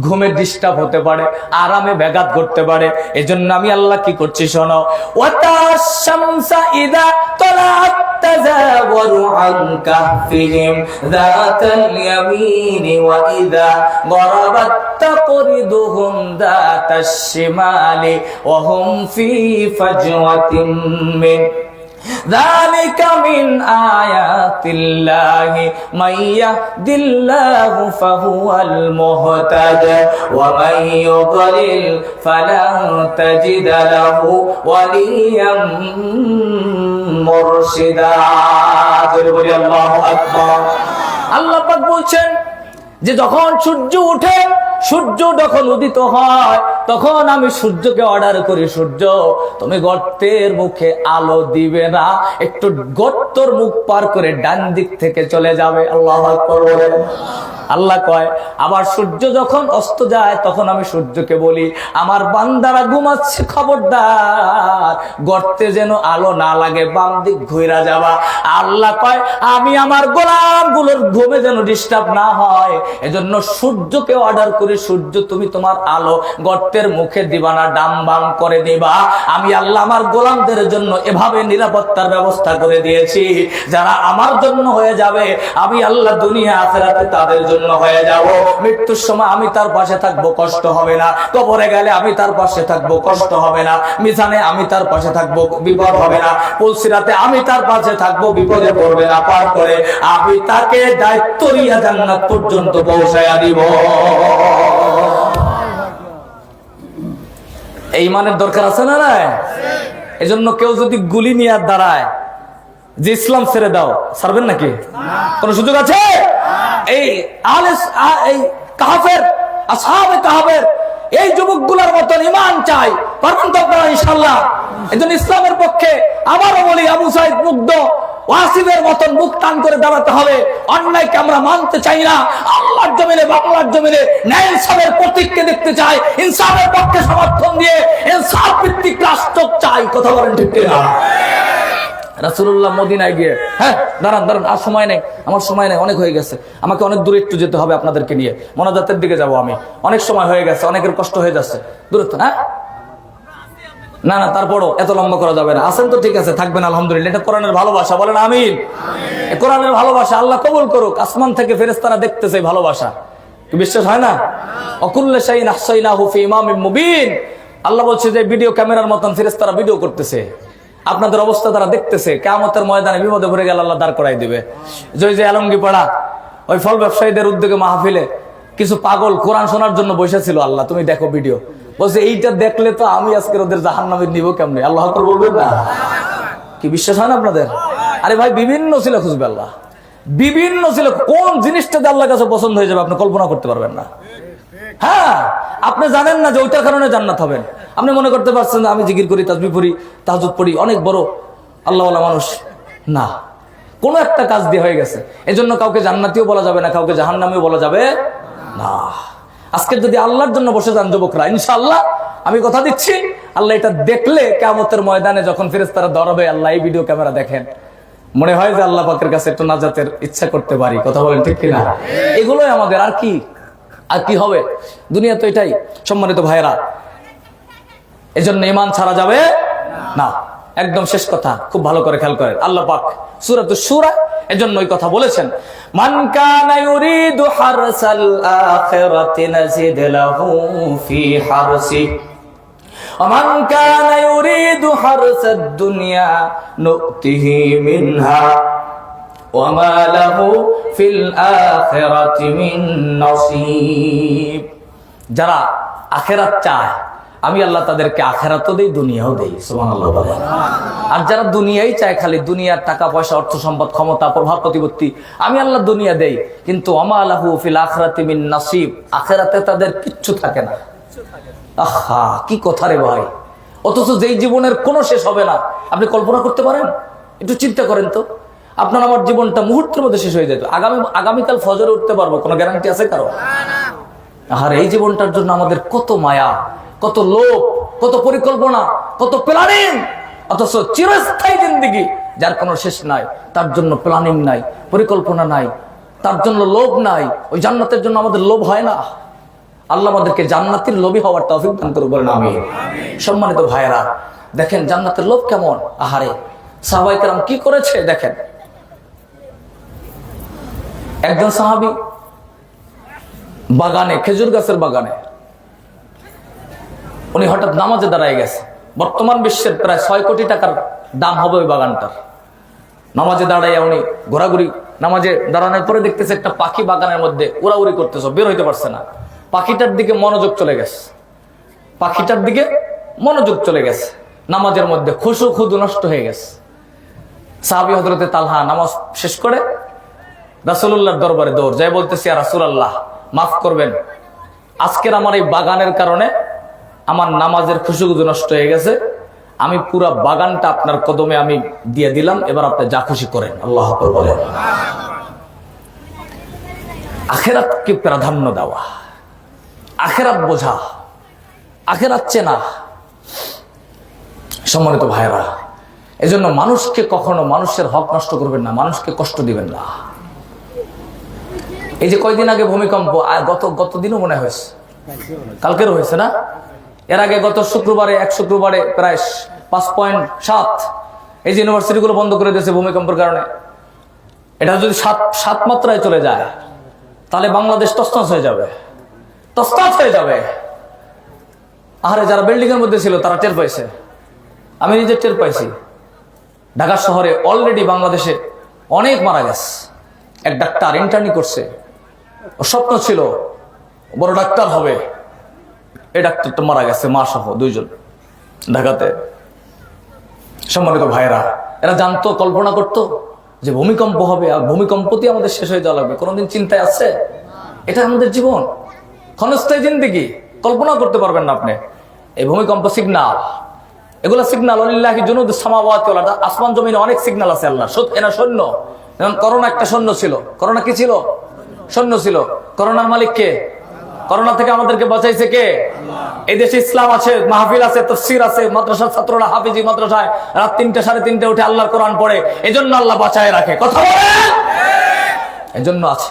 ঘুমের ডিস্টার্ব হতে পারে, আরামে ব্যাঘাত করতে পারে। এজন্য আমি আল্লাহ কি করছি শোনো, ওয়াতাশ-শামসা ইযা তালাআত তাযাওয়ারু আন কাহফিহিম যাতাল ইয়ামিনি ওয়া ইযা গরাবাত তাকরিদুহুম যাতাশ শিমালি ওয়া হুম ফি ফাজওয়াতিন মিন ذلك من آيات الله من يهد الله فهو المهتد ومن يضلل فلن تجد له وليا مرشدا। الله أكبر। আল্লাহ পাক বলছেন যে যখন সূর্য উঠে, সূর্য যখন উদিত হয়, তখন আমি সূর্যকে অর্ডার করি, সূর্য তুমি গর্তের মুখে আলো দিবে না, একটু গর্তর মুখ পার করে ডান দিক থেকে চলে যাবে। আল্লাহু আকবার। আল্লাহ কয় আবার সূর্য যখন অস্ত যায় তখন আমি সূর্যকে বলি আমার বান্দারা ঘুমাচ্ছে, খবরদার গর্তে যেন আলো না লাগে, বাম দিক ঘুরা যাবা। আল্লাহ কয় আমি আমার গোলামগুলোর ঘুমে যেন ডিস্টার্ব না হয়, এজন্য সূর্যকে অর্ডার করি, সূর্য তুমি তোমার আলো গর্তের মুখে দিবা না, ডাম বাম করে দিবা। আমি আল্লাহ আমার গোলামদের জন্য এভাবে নিরাপত্তার ব্যবস্থা করে দিয়েছি, যারা আমার জন্য হয়ে যাবে আমি আল্লাহ দুনিয়া আখিরাতে তাদের জন্য হয়ে যাব। মৃত্যুর সময় আমি তার পাশে থাকবো, কষ্ট হবে না। কবরে গেলে আমি তার পাশে থাকবো, কষ্ট হবে না। মিজানে আমি তার পাশে থাকবো, বিপদ হবে না। পুলসিরাতে আমি তার পাশে থাকবো, বিপদে পড়বে না। পার করে আমি তাকে দায়িত্ব নিয়ে জান্নাত পর্যন্ত পৌঁছায়া দিব। এই মানের দরকার আছে না? না, এজন্য কেউ যদি গুলি নিয়ে দাঁড়ায় যে ইসলাম ছেড়ে দাও, ছাড়বেন নাকি? কোন সুযোগ আছে? এই কাফের আসহাবে কাফের এই যুবকগুলোর মতন ঈমান চাই, পারবেন তো আপনারা ইনশাআল্লাহ? এজন্য ইসলামের পক্ষে আবারও বলি, আবু সাইদ মুগ্ধ ওয়াসিমের মতন মুখ টান করে দাঁড়াতে হবে। অন্যায়কে আমরা মানতে চাই না। আল্লাহর জমিনে, বাংলার জমিনে ন্যায় ইনসাফের প্রতীককে দেখতে চাই। ইনসাফের পক্ষে সমর্থন দিয়ে ইনসাফ ভিত্তিক রাষ্ট্র চাই। কথা বলেন ঠিক কিনা? রাসূলুল্লাহ মদিনায় গিয়ে, হ্যাঁ দাঁড়ান দাঁড়ান, আর সময় নেই, আমার সময় নেই, অনেক হয়ে গেছে, আমাকে অনেক দূরে একটু যেতে হবে আপনাদেরকে নিয়ে, মোনাজাতের দিকে যাব আমি, অনেক সময় হয়ে গেছে, অনেকের কষ্ট হয়ে যাচ্ছে, দূরত্ব না। না না, তারপরও এত লম্বা করা যাবে না। আসেন তো, ঠিক আছে, থাকবেন আলহামদুলিল্লাহ। এটা কোরআনের ভালোবাসা, বলেন আমিন। কোরআনের ভালোবাসা আল্লাহ কবুল করুক। আসমান থেকে ফেরেশতারা দেখতেছে ভালোবাসা, কি বিশ্বাস হয় না? অকুল্লে শাইইন আহসাইনাহু ফি ইমামিন মুবিন। আল্লাহ বলছে যে ভিডিও ক্যামেরার মতন ফেরেশতারা ভিডিও করতেছে, আপনাদের অবস্থা তারা দেখতেছে। কিয়ামতের ময়দানে বিপদে পড়ে গেলে আল্লাহ দাঁড় করাই দিবে। যে আলমগীর পাড়া ওই ফল ব্যবসায়ীদের উদ্যোগে মাহফিলে কিছু পাগল কোরআন শোনার জন্য বসেছিল, আল্লাহ তুমি দেখো ভিডিও, বলছে এইটা দেখলে তো আমি আজকে ওদের জাহান্নামে নিব কেমনে? আল্লাহ আকবার বলবেন না? কি বিশ্বাস হয় না আপনাদের? আরে ভাই, বিভিন্ন ছিল খুঁজবে আল্লাহ, বিভিন্ন ছিল। কোন জিনিসটা আল্লাহর কাছে পছন্দ হয়ে যাবে আপনি কল্পনা করতে পারবেন না। হ্যাঁ, আপনি জানেন না যে ওইটার কারণে জান্নাত হবেন। আপনি মনে করতে পারছেন আমি জিকির করি, তাসবিহ পড়ি, তাহাজ্জুদ পড়ি, অনেক বড় আল্লাহওয়ালা মানুষ। না, কোন একটা কাজ দিয়ে হয়ে গেছে। এজন্য কাউকে জান্নাতীও বলা যাবে না, কাউকে জাহান্নামীও বলা যাবে না। আজকে যদি আল্লাহর জন্য বসে যান যুবকরা, ইনশাআল্লাহ আমি কথা দিচ্ছি, আল্লাহ এটা দেখলে কিয়ামতের ময়দানে যখন ফেরেশতারা ধরবে, আল্লাহ এই ভিডিও ক্যামেরা দেখেন, মনে হয় যে আল্লাহ পাকের কাছে একটু নাজাতের ইচ্ছা করতে পারি। কথা বলেন ঠিক কিনা? এগুলোই আমাদের, আর কি আর কি হবে? দুনিয়া তো এটাই। সম্মানিত ভাইয়েরা, এজন্য ঈমান ছাড়া যাবে না। একদম শেষ কথা, খুব ভালো করে খেয়াল করেন। আল্লাহ পাক সূরাতুশ শূরা এজন্য ওই কথা বলেছেন, মান কানা ইউরিদু হারসাল আখিরাতি নাজিদ লাহু ফি হারসি ওয়া মান কানা ইউরিদু হারসাদ দুনিয়া নুতিহি মিনহা ওয়া মা লাহু ফিল আখিরাতি মিন নসিব। যারা আখিরাত চায় আমি আল্লাহ তাদেরকে আখিরাতও দেই, দুনিয়াও দেই। সুবহানাল্লাহ বলেন। আর যারা দুনিয়াই চায়, খালি দুনিয়ার টাকা পয়সা, অর্থ সম্পদ, ক্ষমতা, প্রভাব প্রতিপত্তি, আমি আল্লাহ দুনিয়া দেই, কিন্তু ওমা লাহু ফিল আখিরাতি মিন নসিব, আখিরাতে তাদের কিচ্ছু থাকে না। আহা, কি কথা রে ভাই! অথচ যেই জীবনের কোনো শেষ হবে না, আপনি কল্পনা করতে পারেন? একটু চিন্তা করেন তো, আপনার আমার জীবনটা মুহূর্তের মধ্যে শেষ হয়ে যেত। আগামীকাল ফজরে উঠতে পারবো, কোনো গ্যারান্টি আছে কারো? আর এই জীবনটার জন্য আমাদের কত মায়া, কত লোভ, কত পরিকল্পনা, কত প্ল্যানিং, অথচ চিরস্থায়ী জিন্দেগি যার কোনো শেষ নাই, তার জন্য প্ল্যানিং নাই, পরিকল্পনা নাই, তার জন্য লোভ নাই। ওই জান্নাতের জন্য আমাদের লোভ হয় না। আল্লাহ আমাদেরকে জান্নাতের লোভী হওয়ার তৌফিক দান করুন, বলেন আমিন। সম্মানিত ভাইয়েরা, দেখেন জান্নাতের লোভ কেমন। আহারে, সাহাবায়ে কেরাম কি করেছে দেখেন। একজন সাহাবী বাগানে, খেজুর গাছের বাগানে, উনি হঠাৎ নামাজে দাঁড়ায় গেছে। বর্তমান বিশ্বের প্রায় 6 কোটি টাকার দাম হবে ওই বাগানটার। নামাজে দাঁড়াইয়া উনি ঘোরাঘুরি, নামাজে দাঁড়ানোর পরে দেখতেছে একটা পাখি বাগানের মধ্যে উড়াউড়ি করতেছে, বের হইতে পারছে না। পাখিটার দিকে মনোযোগ চলে গেছে, পাখিটার দিকে মনোযোগ চলে গেছে, নামাজের মধ্যে খুশু খুদু নষ্ট হয়ে গেছে। সাহাবী হযরতে তালহা নামাজ শেষ করে রাসূলুল্লাহর দরবারে দৌড় যায়, বলতেছে ইয়া রাসূলুল্লাহ, মাফ করবেন, আজকের আমার এই বাগানের কারণে আমার নামাজের খুশুখুশু নষ্ট হয়ে গেছে, আমি পুরা বাগানটা আপনার কদমে আমি দিয়ে দিলাম, এবার আপনি যা খুশি করেন। আল্লাহু আকবার বলেন। আখিরাতকে প্রাধান্য দেওয়া, আখিরাত বোঝা, আখিরাত চেনা। সম্মানিত ভাইরা, এজন্য মানুষকে কখনো মানুষের হক নষ্ট করবেন না, মানুষকে কষ্ট দিবেন না। এই যে কয়দিন আগে ভূমিকম্প, গত দিনও মনে হয়েছে, কালকেরও হয়েছে না? এর আগে গত শুক্রবারে, এক শুক্রবারে প্রায় 5.7 এই যে ইউনিভার্সিটিগুলো বন্ধ করে দিয়েছে ভূমিকম্পের কারণে। এটা যদি 7 মাত্রায় চলে যায় তাহলে বাংলাদেশ তছনছ হয়ে যাবে, তছনছ হয়ে যাবে। আরে যারা বিল্ডিং এর মধ্যে ছিল তারা টের পাইছে, আমি নিজে টের পাইছি। ঢাকা শহরে অলরেডি বাংলাদেশে অনেক মারা গেছে। এক ডাক্তার ইন্টার্নি করছে, ও স্বপ্ন ছিল বড় ডাক্তার হবে, এই ডাক্তারটা মারা গেছে, মা সহ 2 জন ঢাকাতে। সম্মানিত ভাইরা, এরা জানতো, কল্পনা করতো যে ভূমিকম্প হবে আর ভূমিকম্পতেই আমাদের শেষ হয়ে যাওয়া লাগবে? কোনোদিন চিন্তায় আছে? এটা আমাদের জীবন, ক্ষণস্থায়ী জিন্দেগি, কল্পনা করতে পারবেন না আপনি। এই ভূমিকম্প সিগনাল, এগুলো সিগনাল। আল্লাহি জুনুদুস সামাওয়াতি ওয়াল আরদ, আসমান জমিনে অনেক সিগনাল আছে আল্লাহ। এরা সৈন্য। যেমন করোনা একটা সৈন্য ছিল। করোনা কি ছিল? সৈন্য ছিল। করোনার মালিক কে? করোনা থেকে আমাদেরকে বাঁচাইছে কে? এই দেশে ইসলাম আছে, মাহফিল আছে, তাফসীর আছে, মাদ্রাসার ছাত্ররা হাফিজি মাদ্রাসায় রাত 3টা 3:30 উঠে আল্লাহর কোরআন পড়ে। এজন্য আল্লাহ বাঁচায় রাখে। কথা বলেন, এজন্য আছে।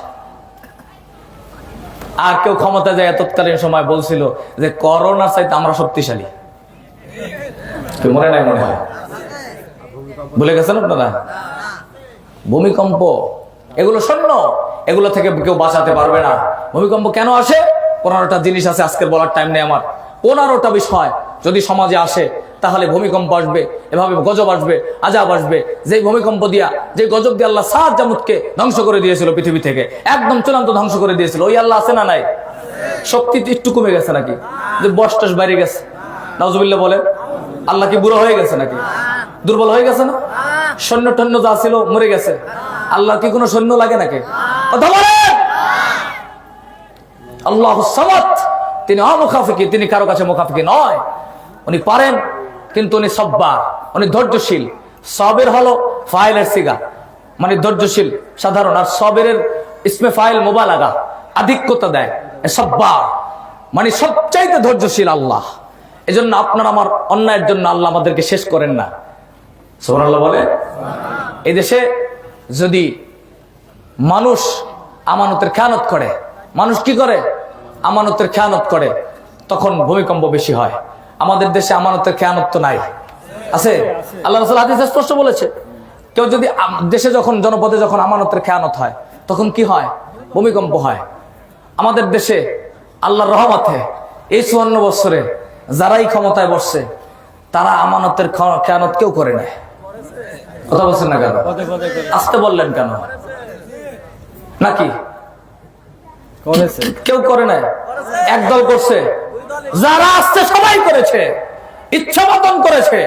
আর কেউ ক্ষমতা যায় তৎকালীন সময় বলছিল যে করোনার চাইতে আমরা শক্তিশালী। মনে নাই? মনে হয় ভুলে গেছেন আপনারা? ভূমিকম্প এগুলো শূন্য, এগুলো থেকে কেউ বাঁচাতে পারবে না। ভূমিকম্প কেন আসে? 15টা জিনিস আছে, আজকের বলার টাইম নেই আমার। 15টা বিষয় যদি সমাজে আসে তাহলে ভূমিকম্প আসবে, এভাবে গজব আসবে, আযাব আসবে। যে ভূমিকম্প দিয়া, যে গজব দিয়ে আল্লাহ সাদ জামুদকে ধ্বংস করে দিয়েছিল পৃথিবী থেকে, একদম চূড়ান্ত ধ্বংস করে দিয়েছিল, ওই আল্লাহ আছে না নাই? শক্তি একটু কমে গেছে নাকি? যে বয়স বাইরে গেছে, নাউজুবিল্লাহ বলেন। আল্লাহ কি বুড়ো হয়ে গেছে নাকি? দুর্বল হয়ে গেছে না? সৈন্য টন্য যা ছিল মরে গেছে। আল্লাহ কি কোনো সৈন্য লাগে নাকি? কথা বলেন। আল্লাহুস সামাদ, তিনি অমুখাফিকি, তিনি কারো কাছে মুখাফিকি নয়। উনি পারেন, কিন্তু উনি সব্বার, উনি ধৈর্যশীল। সবের হলো ফাইলের সিগা, মানে ধৈর্যশীল সাধারণ। আর সবেরের ইসমে ফাইল মুবালাগা, আধিক্যতা দেয়। সব্বার মানে সবচাইতে ধৈর্যশীল আল্লাহ। এজন্য আপনার আমার অন্যায়ের জন্য আল্লাহ আমাদেরকে শেষ করেন না। সুবহানাল্লাহ বলে। এই দেশে যদি মানুষ আমানতের খেয়ানত করে, মানুষ কি করে? আমানতের খেয়ানত করে, তখন ভূমিকম্প বেশি হয়। আমাদের দেশে আমানতের খেয়ানত তো নাই, আছে? আল্লাহ রাসূল হাদিসে স্পষ্ট বলেছে, কেউ যদি দেশে যখন জনপদে যখন আমানতের খেয়ানত হয় তখন কি হয়? ভূমিকম্প হয়। আমাদের দেশে আল্লাহর রহমতে এই 54 বছরে যারাই ক্ষমতায় বসছে তারা আমানতের খেয়ানত কেউ করে নাই। কথা বলছেন না কেন? আসতে বললেন কেন? নাকি কেউ করে নাই? একদল করছে। যারা আসছে সবাই করেছে, ইচ্ছা মতন করেছে।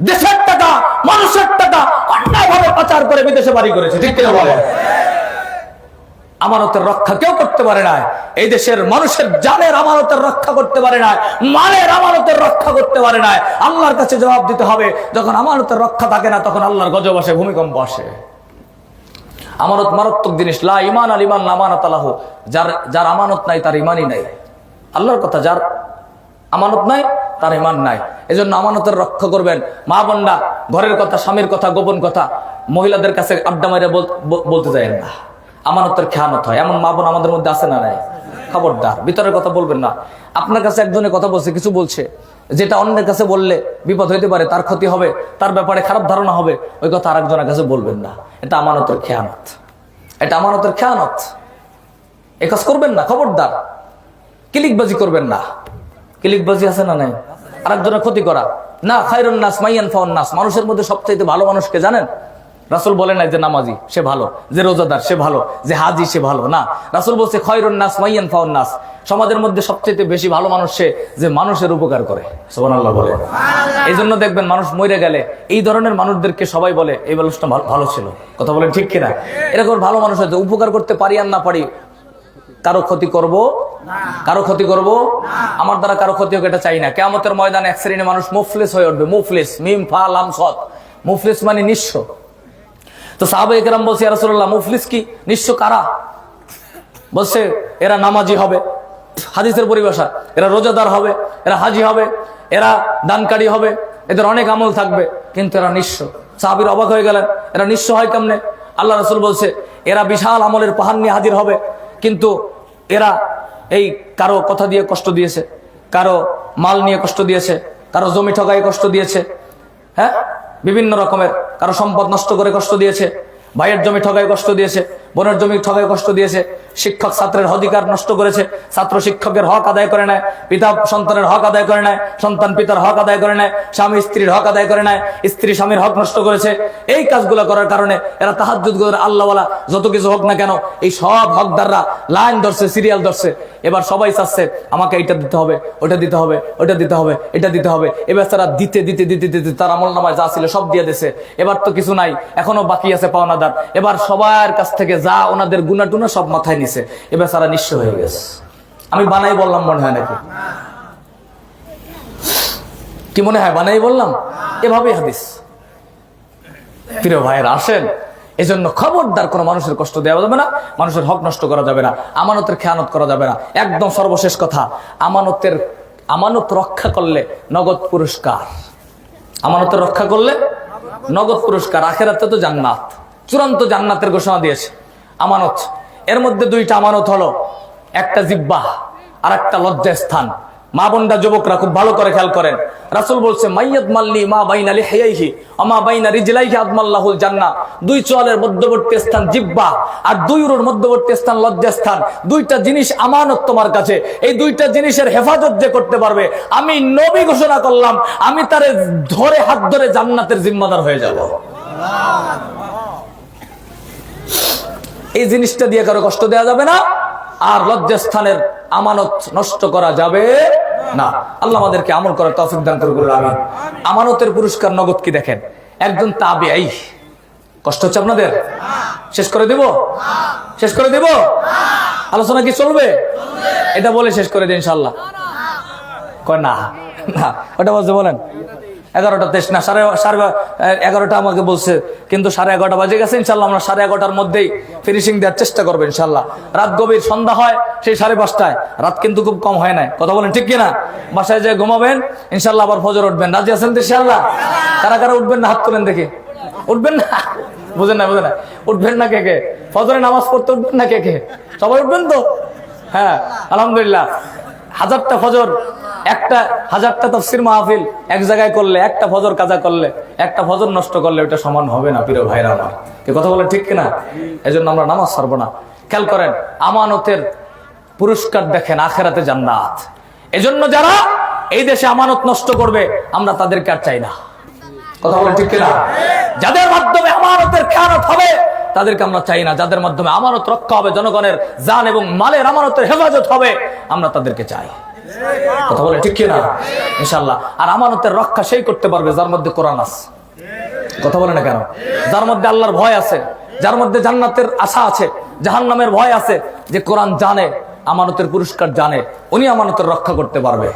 দেশের টাকা, মানুষের টাকা অন্যায়ভাবে পাচার করে বিদেশে বাড়ি করেছে। ঠিক কিনা বলেন? আমানতের রক্ষা কেউ করতে পারে না। এই দেশের মানুষের জানের আমানতের রক্ষা করতে পারে না, মালের আমানতের রক্ষা করতে পারে না। আল্লাহর কাছে জবাব দিতে হবে। যখন আমানতের রক্ষা থাকে না তখন আল্লাহর গজব আসে, ভূমিকম্প আসে। আমানত মারাত্মক জিনিস। লা ঈমান আল ঈমান লা আমানাত লাহু, যার আমানত নাই তার ঈমানই নাই। আল্লাহর কথা, যার আমানত নাই তার ঈমান নাই। এজন্য আমানতের রক্ষা করবেন। মা বোনরা ঘরের কথা, স্বামীর কথা, গোপন কথা মহিলাদের কাছে আড্ডা মাইরা বলতে যায় না। আমানতের খেয়ানত হয়। এমন মা বোন আমাদের মধ্যে আছে না নাই? খবরদার, ভিতরের কথা বলবেন না। আপনার কাছে একজনের কথা বলছে, কিছু বলছে, যেটা অন্যের কাছে বললে বিপদ হইতে পারে, তার ক্ষতি হবে, তার ব্যাপারে খারাপ ধারণা হবে, ওই কথা আরেকজনের কাছে বলবেন না। এটা আমানতের খেয়ানত, এটা আমানতের খেয়ানত। এই কাজ করবেন না, খবরদার। কিলিকবাজি করবেন না। কিলিকবাজি আছে না নাই? আরেকজনের ক্ষতি করা না। খায়রুন নাস মাইয়ানফাউন নাস, মানুষের মধ্যে সবচাইতে ভালো মানুষকে জানেন? রাসূল বলেন নাই যে নামাজি সে ভালো, যে রোজাদার সে ভালো, যে হাজি সে ভালো, না। রাসূল বলছে খায়রুন নাস মাইয়ানফাউন নাস, সমাজের মধ্যে সবচেয়ে বেশি ভালো মানুষ সে যে মানুষের উপকার করে। সুবহানাল্লাহ বলে। এই জন্য দেখবেন মানুষ মরে গেলে এই ধরনের মানুষদেরকে সবাই বলে এই মানুষটা ভালো ছিল। কথা বলেন ঠিক কিনা? এরকম ভালো মানুষ হয়তো উপকার করতে পারি আর না পারি, কারো ক্ষতি করব না, কারো ক্ষতি করব আমার দ্বারা কারো ক্ষতি হোক এটা চাই না। কিয়ামতের ময়দানে এক শ্রেণীর মানুষ মুফলিস হয়ে উঠবে। মুফলিস, মিম ফা লাম সাদ, মুফলিস মানে নিঃস্ব। তো সাহাবায়ে কেরাম বলছে, ইয়া রাসূলুল্লাহ মুফলিস কি? নিঃস্ব কারা? বলছে এরা নামাজি হবে, হাদিসের পরিভাষা, এরা রোজাদার হবে, এরা হাজি হবে, এরা দানকারী হবে, এদের অনেক আমল থাকবে, কিন্তু এরা নিঃস্ব। সাহাবীরা অবাক হয়ে গেলেন, এরা নিঃস্ব হয় কেমনে? আল্লাহ রাসূল বলছে এরা বিশাল আমলের পাহাড় নিয়ে হাজির হবে, কিন্তু এরা এই কারো কথা দিয়ে কষ্ট দিয়েছে, কারো মাল নিয়ে কষ্ট দিয়েছে, কারো জমি ঠকায় কষ্ট দিয়েছে, হ্যাঁ বিভিন্ন রকমের, কারো সম্পদ নষ্ট করে কষ্ট দিয়েছে, ভাইয়ের জমি ঠকায় কষ্ট দিয়েছে, বোনের জমি ঠকায় কষ্ট দিয়েছে, শিক্ষক ছাত্রের অধিকার নষ্ট করেছে, ছাত্র শিক্ষকের হক আদায় করে নেয়, পিতা সন্তানের হক আদায় করে নেয়, সন্তান পিতার হক আদায় করে নেয়, স্বামী স্ত্রীর হক আদায় করে নেয়, স্ত্রী স্বামীর হক নষ্ট করেছে। এই কাজগুলো করার কারণে এরা তাহাজ্জুদ করে আল্লাহওয়ালা যত কিছু হোক না কেন এই সব হকদাররা লাইন ধরছে, সিরিয়াল ধরছে। এবার সবাই চাচ্ছে আমাকে এটা দিতে হবে, ওটা দিতে হবে, ওটা দিতে হবে, এটা দিতে হবে। এবার তারা দিতে দিতে দিতে দিতে তার আমল নামায় যা ছিল সব দিয়ে দিয়েছে। এবার তো কিছু নাই, এখনো বাকি আছে পাওনাদার। এবার সবার কাছ থেকে যা ওনাদের গুনা টুনা সব মাথায় নিছে, এবার তারা নিঃস্ব হয়ে গেছে। আমি বানাই বললাম মনে হয় নাকি? কি মনে হয় বানাই বললাম? এভাবেই হাদিস। প্রিয় ভাইয়েরা আসেন, এজন্য খবরদার কোনো মানুষের কষ্ট দেওয়া যাবে না, মানুষের হক নষ্ট করা যাবে না, আমানতের খেয়ানত করা যাবে না। একদম সর্বশেষ কথা, আমানত রক্ষা করলে নগদ পুরস্কার। আমানতের রক্ষা করলে নগদ পুরস্কার, আখিরাতে তো জান্নাত, চূড়ান্ত জান্নাতের ঘোষণা দিয়েছে। আমানত, এর মধ্যে দুইটা আমানত হলো, একটা জিহ্বা আর একটা লজ্জাস্থান। মা বোনরা যুবকরা খুব ভালো করে খেয়াল করেন, রাসূল বলছে মাইয়াত মাল্লি মা বাইনা লিহিয়াইহি আমা বাইনা রিজলাইহি আদমাল্লাহুল জান্নাহ। দুই চোয়ালের মধ্যবর্তী স্থান জিহ্বা আর দুই উরুর মধ্যবর্তী স্থান লজ্জাস্থান। দুইটা জিনিস আমানত তোমার কাছে, এই দুইটা জিনিসের হেফাজত যে করতে পারবে, আমি নবী ঘোষণা করলাম আমি তারে ধরে হাত ধরে জান্নাতের জিম্মাদার হয়ে যাব। এই জিনিসটা দিয়ে কারো কষ্ট দেওয়া যাবে না, আর লজ্জাস্থানের আমানত নষ্ট করা যাবে না। আল্লাহ আমাদেরকে আমল করার তৌফিক দান করুন, আমিন। আমানতের পুরস্কার নগদ কি দেখেন, একজন তাবেঈ, কষ্ট হচ্ছে আপনাদের? শেষ করে দেব? শেষ করে দেব? আলোচনা কি চলবে? এটা বলে শেষ করে দিন ইনশাআল্লাহ। কয় না, না ওটা বলছে বলেন 11টা 23 না, 11:30 আমাকে বলছে, কিন্তু 11:30 বাজে গেছে। ইনশাল্লাহ আমরা 11:30-র মধ্যেই ফিনিশিং দেওয়ার চেষ্টা করবো ইনশাল্লাহ। রাত গভীর, সন্ধ্যা হয় সেই 5:30টায়, রাত কিন্তু খুব কম হয় নাই, কথা বলেন ঠিক কিনা? বাসায় যে ঘুমাবেন ইনশাল্লাহ, আবার ফজর উঠবেন। রাজি আছেন তো ইনশাল্লাহ? কারা কারা উঠবেন না হাত তোলেন দেখি। উঠবেন না? বুঝেন না, বুঝেন না, উঠবেন না কে কে? ফজরে নামাজ পড়তে উঠবেন না কে কে? সবাই উঠবেন তো? হ্যাঁ আলহামদুলিল্লাহ। 1000টা ফজর, 1000টা তাফসীর মাহফিল এক জায়গায় করলে, একটা ফজর কাজা করলে, একটা ফজর নষ্ট করলে ওটা সমান হবে না প্রিয় ভাইরা আমার। কি কথা বলে ঠিক কিনা? এজন্য আমরা নামাজ ছাড়বো না। খেয়াল করেন, আমানতের পুরস্কার দেখেন, আখিরাতে জান্নাত। এজন্য যারা এই দেশে আমানত নষ্ট করবে আমরা তাদেরকে আর চাই না। কথা বলে ঠিক কিনা? যাদের মাধ্যমে আমানতের খেয়ানত হবে তাদেরকে আমরা চাই না। যাদের মাধ্যমে আমানত রক্ষা হবে, জনগণের জান এবং মালের আমানতের হেফাজত হবে, আমরা তাদেরকে চাই। কথা বলে ঠিক কিনা? ইনশাআল্লাহ। আর আমানতের রক্ষা সেই করতে পারবে যার মধ্যে কোরআন আছে। কথা বলে না কেন? যার মধ্যে আল্লাহর ভয় আছে, যার মধ্যে জান্নাতের আশা আছে, জাহান্নামের ভয় আছে, যে কোরআন জানে, আমানতের পুরস্কার জানে, উনি আমানতের রক্ষা করতে পারবে।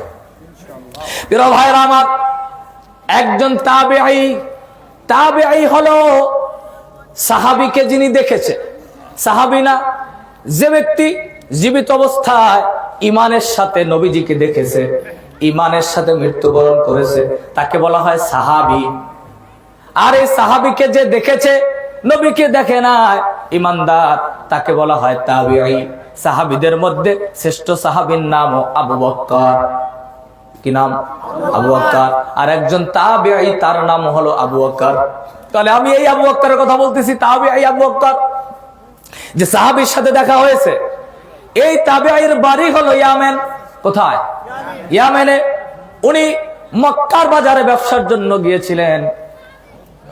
প্রিয় ভাইরা আমার, একজন তাবেঈ হলো সাহাবীকে যিনি দেখেছে। সাহাবী না, যে ব্যক্তি জীবিত অবস্থায় ইমানের সাথে নবীজিকে দেখেছে, ইমানের সাথে মৃত্যুবরণ করেছে, তাকে বলা হয় সাহাবী। আর এই সাহাবীকে যে দেখেছে, নবীকে দেখে না, ইমানদার, তাকে বলা হয় তাবেঈ। সাহাবীদের মধ্যে শ্রেষ্ঠ সাহাবীর নাম আবু বকর। কি নাম? আবু বকর। আর একজন তাবেঈ, তার নাম হলো আবু বকর। তাহলে আমি এই আবু বকরের কথা বলতেছি, তাবেঈ আবু বকর, যে সাহাবীর সাথে দেখা হয়েছে। এই তাবেঈর বাড়ি হলো ইয়ামেন। কোথায়? ইয়ামেনে। উনি মক্কার বাজারে ব্যবসার জন্য গিয়েছিলেন।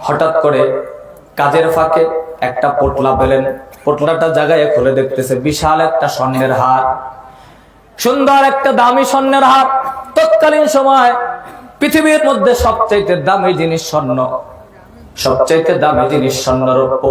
হঠাৎ করে কাজের ফাঁকে একটা পোটলা পেলেন। পোটলাটা জায়গায় খুলে দেখতেছে বিশাল একটা স্বর্ণের হার, সুন্দর একটা দামি স্বর্ণের হার। তৎকালীন সময় পৃথিবীর মধ্যে সবচাইতে দামি জিনিস স্বর্ণ, সবচাইতে দামি জিনিস স্বর্ণরৌপ্য।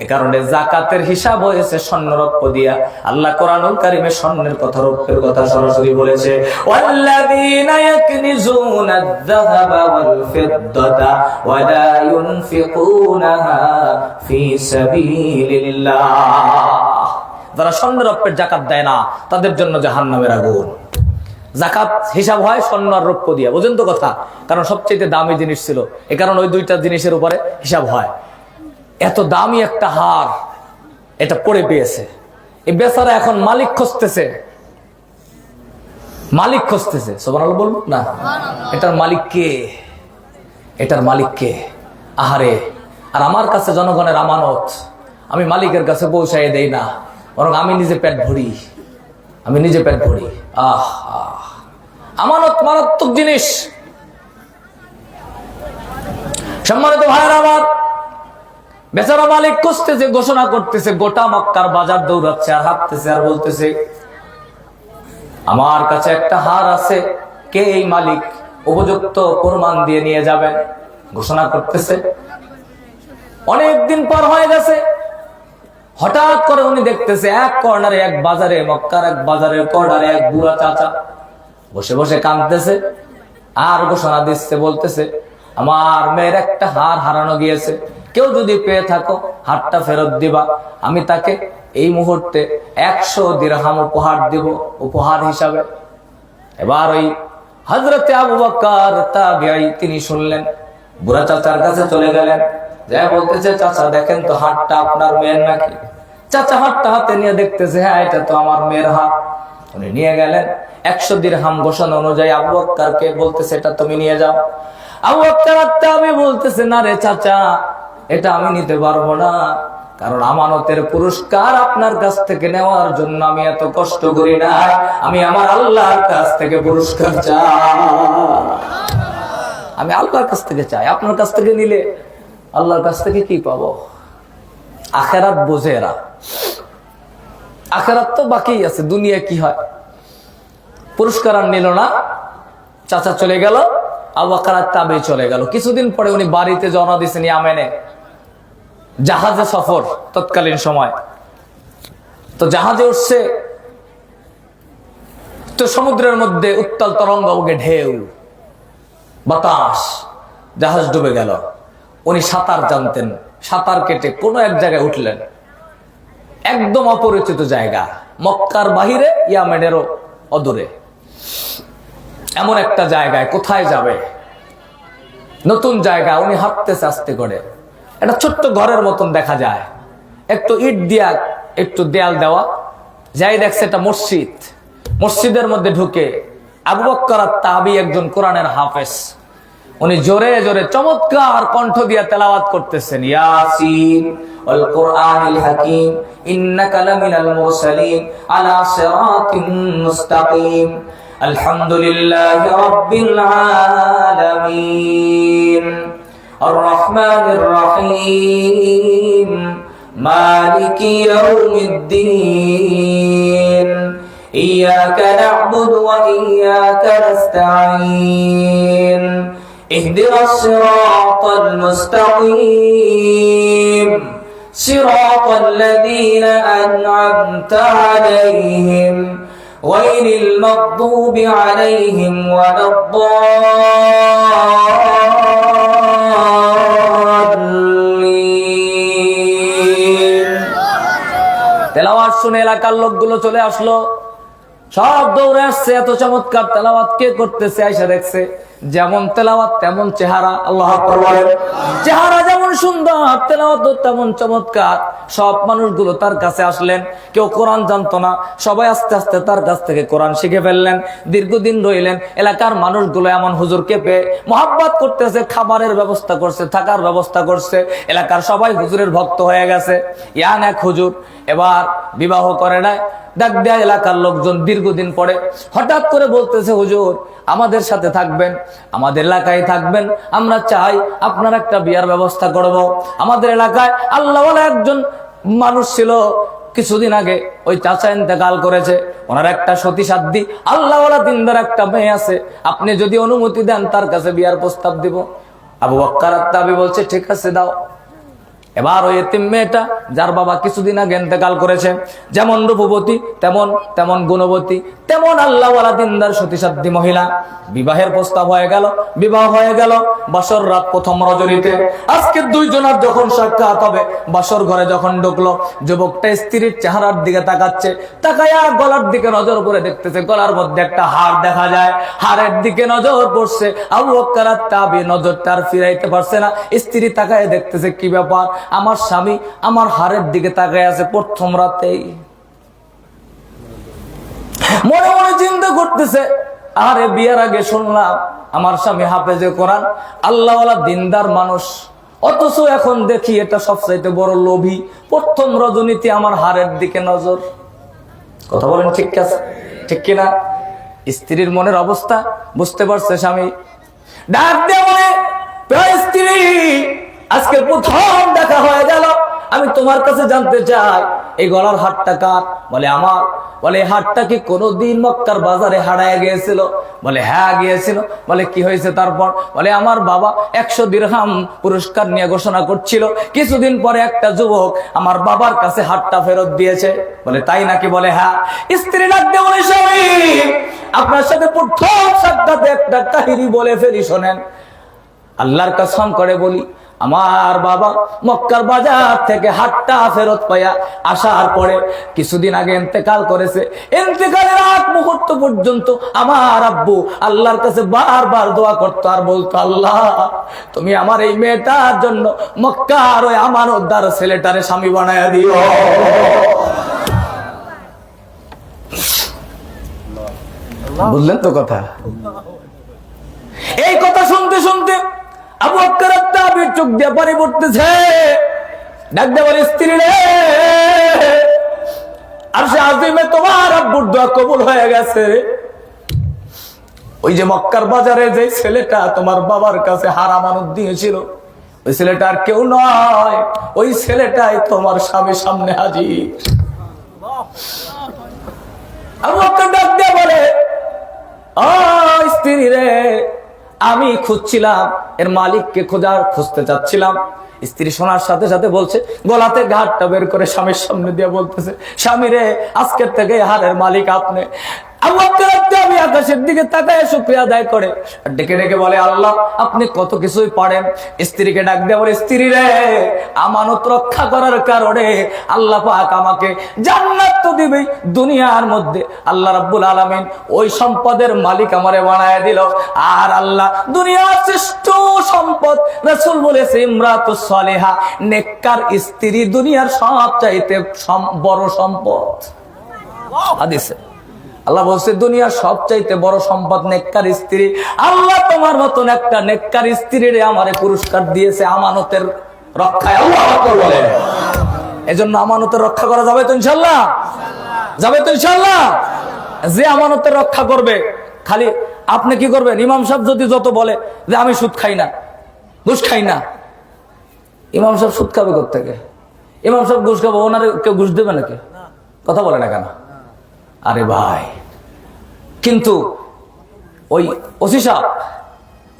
এ কারণে যাকাতের হিসাব হয়েছে স্বর্ণরৌপ্য দিয়া। আল্লাহ কোরআনুল কারীমে স্বর্ণের কথা, রৌপ্যের কথা সরাসরি বলেছে, ওয়াল্লাযীনা ইয়াকনিজুনা আয-যাহাবা ওয়াল ফিদ্দাতা ওয়া লা ইউনফিকুনাহা ফী সাবিলিল্লাহ। যারা স্বর্ণের রৌপ্যের জাকাত দেয় না তাদের জন্য জাহান্নামের আগুন। জাকাত হিসাব হয় স্বর্ণ আর রৌপ্য দিয়ে, বুঝেন তো কথা? কারণ সবচেয়ে দামি জিনিস ছিল, এ কারণে ওই দুইটা জিনিসের উপরে হিসাব হয়। এত দামি একটা হার এটা পড়ে পেয়েছে, এই বেচারা এখন মালিক খুঁজতেছে, মালিক খুঁজতেছে। সুবহানাল্লাহ বলবো না? এটার মালিক কে? এটার মালিক কে? আহারে, আর আমার কাছে জনগণের আমানত, আমি মালিকের কাছে পৌঁছাই দেই না, বরং আমি নিজে পেট ভরি, আমি নিজে পেট ভরি। আহ, আমানত মারাত্মক জিনিস। সম্মানিত ভাইরা আমার, বেচারা মালিক খুঁজতেছে, ঘোষণা করতেছে, গোটা মক্কার বাজার দৌড়াচ্ছে আর হাঁটতেছে আর বলতেছে, আমার কাছে একটা হার আছে, কে এই মালিক? উপযুক্ত প্রমাণ দিয়ে নিয়ে যাবেন। ঘোষণা করতেছে। অনেকদিন পার হয়ে গেছে, হঠাৎ করে উনি দেখতেছে এক কর্নারে, এক বাজারে, মক্কার এক বাজারের কর্নারে এক বুড়া চাচা বসে বসে কাঁদতেছে আর ঘোষণা দিচ্ছে, বলতেছে, আমার মেয়ের একটা হার হারানো গিয়েছে, কেউ যদি পেয়ে থাকো হারটা ফেরত দিবা, আমি তাকে এই মুহূর্তে 100 দিরহাম উপহার দিব, উপহার হিসাবে। এবার ওই হযরতে আবু বকর তাবিঈ তিনি শুনলেন, বুড়া চাচার কাছে চলে গেলেন, যা বলতেছে, চাচা দেখেন তো হারটা আপনার মেয়ের নাকি? চাচা হারটা হাতে নিয়ে দেখতেছে, হ্যাঁ এটা তো আমার মেয়ের হার। উনি নিয়ে গেলেন, 100 দিরহাম ঘোষণা অনুযায়ী আবু বকরকে বলতেছে, এটা তুমি নিয়ে যাও। আবু বকর তাবিঈ বলতেছে, না রে চাচা, এটা আমি নিতে পারবো না, কারণ আমানতের পুরস্কার আপনার কাছ থেকে নেওয়ার জন্য আমি এত কষ্ট করি না, আমি আমার আল্লাহর কাছ থেকে পুরস্কার চাই, আমি আল্লাহর কাছ থেকে চাই। আপনার কাছ থেকে নিলে আল্লাহর কাছ থেকে কি পাবো? আখেরাত বোঝে এরা, আখেরাত তো বাকি আছে, দুনিয়া কি হয়। পুরস্কার আর নিল না, চাচা চলে গেল, আবু বকর তাবিঈ চলে গেল। কিছুদিন পরে উনি বাড়িতে রওনা দিয়েছেন ইয়ামেনে, জাহাজে সফর তৎকালীন সময়। তো জাহাজে উঠছে, তো সমুদ্রের মধ্যে উত্তাল তরঙ্গ, ঢেউ, বাতাস, জাহাজ ডুবে গেল। উনি সাঁতার জানতেন, সাঁতার কেটে কোনো এক জায়গায় উঠলেন, একদম অপরিচিত জায়গা, মক্কার বাহিরে, ইয়ামেনেরও অদূরে, এমন একটা জায়গায়। কোথায় যাবে? নতুন জায়গা। উনি হাঁটতেছে আস্তে করে, একটা ছোট্ট ঘরের মতন দেখা যায়, একটু ইট দিয়া একটু দেয়াল দেওয়া, যাই দেখছে এটা মসজিদ। মসজিদের মধ্যে ঢুকে আবু বকর তাবিঈ একজন কোরআনের হাফেজ, উনি জোরে জোরে চমৎকার কণ্ঠ দিয়ে তেলাওয়াত করতেছেন, ইয়াসিন ওয়াল কুরআনিল হাকীম ইন্নাকা লামিনাল মুরসালিন আলা সিরাতিন মুস্তাকিম আলহামদুলিল্লাহি রাব্বিল আলামিন আর রহমানির রহিম মালিকি ইয়াউমিদ্দিন ইয়্যাকা না'বুদু ওয়া ইয়্যাকা নাস্তাঈন اهدنا الصراط المستقيم صراط الذين أنعمت عليهم غير المغضوب عليهم ولا الضالين তেলাওয়াত শুনে এলাকার লোকগুলো চলে আসলো, সব দৌড়ে আসছে, এত চমৎকার তেলাওয়াত কে করতেছে, আয়েশা দেখছে, যেমন তেলাওয়াত তেমন চেহারা। আল্লাহু আকবার বলেন। চেহারা যেমন সুন্দর, তেলাওয়াত তেমন চমৎকার। সব মানুষগুলো তার কাছে আসলেন, কেউ কোরআন জানতো না, সবাই আস্তে আস্তে তার কাছ থেকে কোরআন শিখে ফেললেন, দীর্ঘদিন রইলেন। এলাকার মানুষগুলো এমন হুজুরকে পেয়ে মহব্বত করতেছে, খাবারের ব্যবস্থা করছে, থাকার ব্যবস্থা করছে, এলাকার সবাই হুজুরের ভক্ত হয়ে গেছে। ইয়ান এক হুজুর এবার বিবাহ করে নাই, ডাক দেয়া এলাকার লোকজন দীর্ঘদিন পরে হঠাৎ করে বলতেছে, হুজুর আমাদের সাথে থাকবেন, আমাদের এলাকায় থাকবেন, আমরা চাই আপনার একটা বিয়ার ব্যবস্থা করব। আমাদের এলাকায় আল্লাহওয়ালা একজন মানুষ ছিল, কিছুদিন আগে ওই চাচা ইন্তেকাল করেছে, ওনার একটা সতী সাধ্বী আল্লাহওয়ালা দিনদার একটা মেয়ে আছে, আপনি যদি অনুমতি দেন তার কাছে বিয়ার প্রস্তাব দিব। আবু বকর তাবিঈ বলছে, ঠিক আছে দাও। এবার ওই এতিম মেয়েটা যার বাবা কিছুদিন আগে ইন্তেকাল করেছে, যেমন রূপবতী তেমন গুণবতী, তেমন আল্লাহওয়ালা দিনদার সতীসাধ্যী মহিলা। বিবাহের প্রস্তাব হয়ে গেল, বিবাহ হয়ে গেল বাসর রাত প্রথম রজনীতে। আজকে দুইজনের যখন সাক্ষাৎ হবে, বাসর ঘরে যখন ঢুকলো, যুবকটা স্ত্রীর চেহারার দিকে তাকাচ্ছে, তাকায়া গলার দিকে নজর করে দেখতেছে, গলার মধ্যে একটা হার দেখা যায়, হারের দিকে নজর পড়ছে। আবু বকর আত-তাবি নজরটা আর ফিরাইতে পারছে না, স্ত্রী তাকায় দেখতেছে, কি ব্যাপার, আমার স্বামী আমার হারের দিকে তাকায় আছে প্রথম রাতেই। মনে মনে চিন্তা করতেছে, আরে বিয়ের আগে শুনলাম আমার স্বামী হাফেজে কোরআন, আল্লাহওয়ালা দিনদার মানুষ, অথচ এখন দেখি এটা সবচাইতে বড় লোভী, প্রথম রজনীতে আমার হারের দিকে নজর। কথা বলেন ঠিক আছে, ঠিক কিনা? স্ত্রীর মনের অবস্থা বুঝতে পারছে স্বামী। ডাক দিয়ে বলে, স্ত্রী, আজকে প্রথম দেখা হয়ে গেল, আমি তোমার কাছে জানতে চাই এই গলার হারটা কার? বলে আমার। বলে এই হারটা কি কোনোদিন মক্কার বাজারে হারায় গিয়েছিল? বলে হ্যাঁ গিয়েছিল। বলে কি হয়েছে তারপর? বলে আমার বাবা 100 দিরহাম পুরস্কার নিয়ে ঘোষণা করছিল, কিছুদিন পরে একটা যুবক আমার বাবার কাছে হারটা ফেরত দিয়েছে। বলে তাই নাকি? বলে হ্যাঁ। স্ত্রী ডাক দিয়ে বলে, স্বামী, আপনার সাথে প্রথম সাক্ষাতে একটা কাহিনী বলে ফেলি, শোনেন। আল্লাহর কসম করে বলি, আমার বাবা মক্কার বাজার থেকে হাটটা ফেরত পাইয়া আসার পরে কিছুদিন আগে ইন্তেকাল করেছে। ইন্তেকালের আগ মুহূর্ত পর্যন্ত আমার আব্বু আল্লাহর কাছে বারবার দোয়া করতো আর বলতো, আল্লাহ তুমি আমার এই মেয়েটার জন্য মক্কার ওই আমানতদার ছেলেটারে স্বামী বানায়া দিও। বুঝলেন তো কথা? এই কথা শুনতে শুনতে আবু বকর আত-তাবির চোখ দিয়ে পানি পড়তেছে। ডাক দিয়ে বলে, স্ত্রী রে, আরশে আজিমে তোমার আব্বুর দোয়া কবুল হয়ে গেছে। ওই যে মক্কার বাজারে যে ছেলেটা তোমার বাবার কাছে হার আমানত দিয়েছিল, ওই ছেলেটা আর কেউ নয়, ওই ছেলেটাই তোমার স্বামীর সামনে হাজির। আবু বকর ডাক দিয়ে বলে, ও স্ত্রী রে, আমি খুঁজছিলাম, এর মালিককে খুঁজতে চাচ্ছিলাম। স্ত্রী শোনার সাথে সাথে বলছে, গলাতে ঘাটটা বের করে স্বামীর সামনে দিয়ে বলতেছে, স্বামী রে, আজকের থেকে হারের মালিক আপনি। আমি আকাশের দিকে তাকায় শুকরিয়া আদায় করে ডেকে ডেকে বলে, আল্লাহ আপনি কত কিছুই পারেন। স্ত্রীকে ডাক দিয়ে বলে, স্ত্রী রে, আমানত রক্ষা করার কারণে আল্লাহ পাক আমাকে জান্নাত তো দিবেই, দুনিয়ার মধ্যে আল্লাহ রাব্বুল আলামিন ওই সম্পদের মালিক আমারে বানায় দিল। আর আল্লাহ দুনিয়ার শ্রেষ্ঠ সম্পদ, রাসূল বলেছে, ইমরাতুস সালিহা, নেককার স্ত্রী দুনিয়ার সবচাইতে বড় সম্পদ। হাদিসে আল্লাহ বলছে, দুনিয়ার সবচাইতে বড় সম্পদ নেককার স্ত্রী। আল্লাহ তোমার মতন একটা নেককার স্ত্রীরে আমারে পুরস্কার দিয়েছে আমানতের রক্ষায়। আল্লাহু আকবার বলেন। এজন্য আমানতের রক্ষা করা যাবে তো ইনশাআল্লাহ? যাবে তো ইনশাআল্লাহ? যে আমানতের রক্ষা করবে, খালি আপনি কি করবেন? ইমাম সাহেব যদি যত বলে যে আমি সুদ খাই না, ঘুষ খাই না, ইমাম সাহেব সুদ খাবে কোত্থেকে? ইমাম সাহেব ঘুষ খাবো, ওনারে কেউ ঘুষ দেবে নাকি? কথা বলে না কেন? আরে ভাই, কিন্তু ওই ওসি সাহেব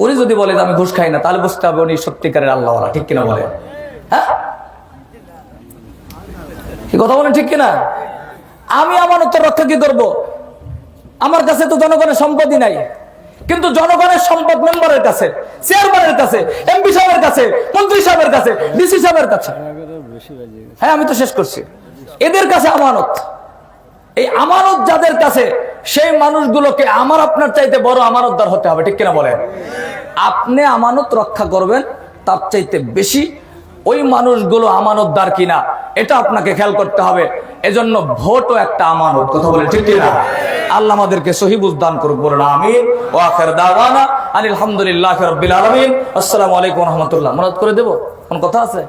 উনি যদি বলে যে আমি ঘুষ খাই না, তাহলে বুঝতে হবে উনি সত্যিকারের আল্লাহওয়ালা, ঠিক কিনা বলে? হ্যাঁ, কি কথা বলেন, ঠিক কিনা? আমি আমানতের রক্ষা কি করব? আমার কাছে তো জনগণের সম্পদই নাই, কিন্তু জনগণের সম্পদ মেম্বারের কাছে, চেয়ারম্যানের কাছে, এমপি সাহেবের কাছে, মন্ত্রী সাহেবের কাছে, ডিসি সাহেবের কাছে। হ্যাঁ, আমি তো শেষ করছি। এদের কাছে আমানত। এই আমানত যাদের কাছে, সেই মানুষগুলোকে আমার আপনার চাইতে বড় আমানতদার হতে হবে, ঠিক কিনা বলেন? আপনি আমানত রক্ষা করবেন, তার চাইতে বেশি ওই মানুষগুলো আমানতদার কিনা এটা আপনাকে খেয়াল করতে হবে। এজন্য ভোটও একটা আমানত। কথা বলেন, ঠিক কিনা? আল্লাহ আমাদেরকে সহি বুঝ দান করুক, বলেন আমিন। ওয়া আখির দাওয়ানা আলহামদুলিল্লাহি রাব্বিল আলামিন। আসসালামু আলাইকুম ওয়া রাহমাতুল্লাহ। মনে করে দেব কোন কথা আছে?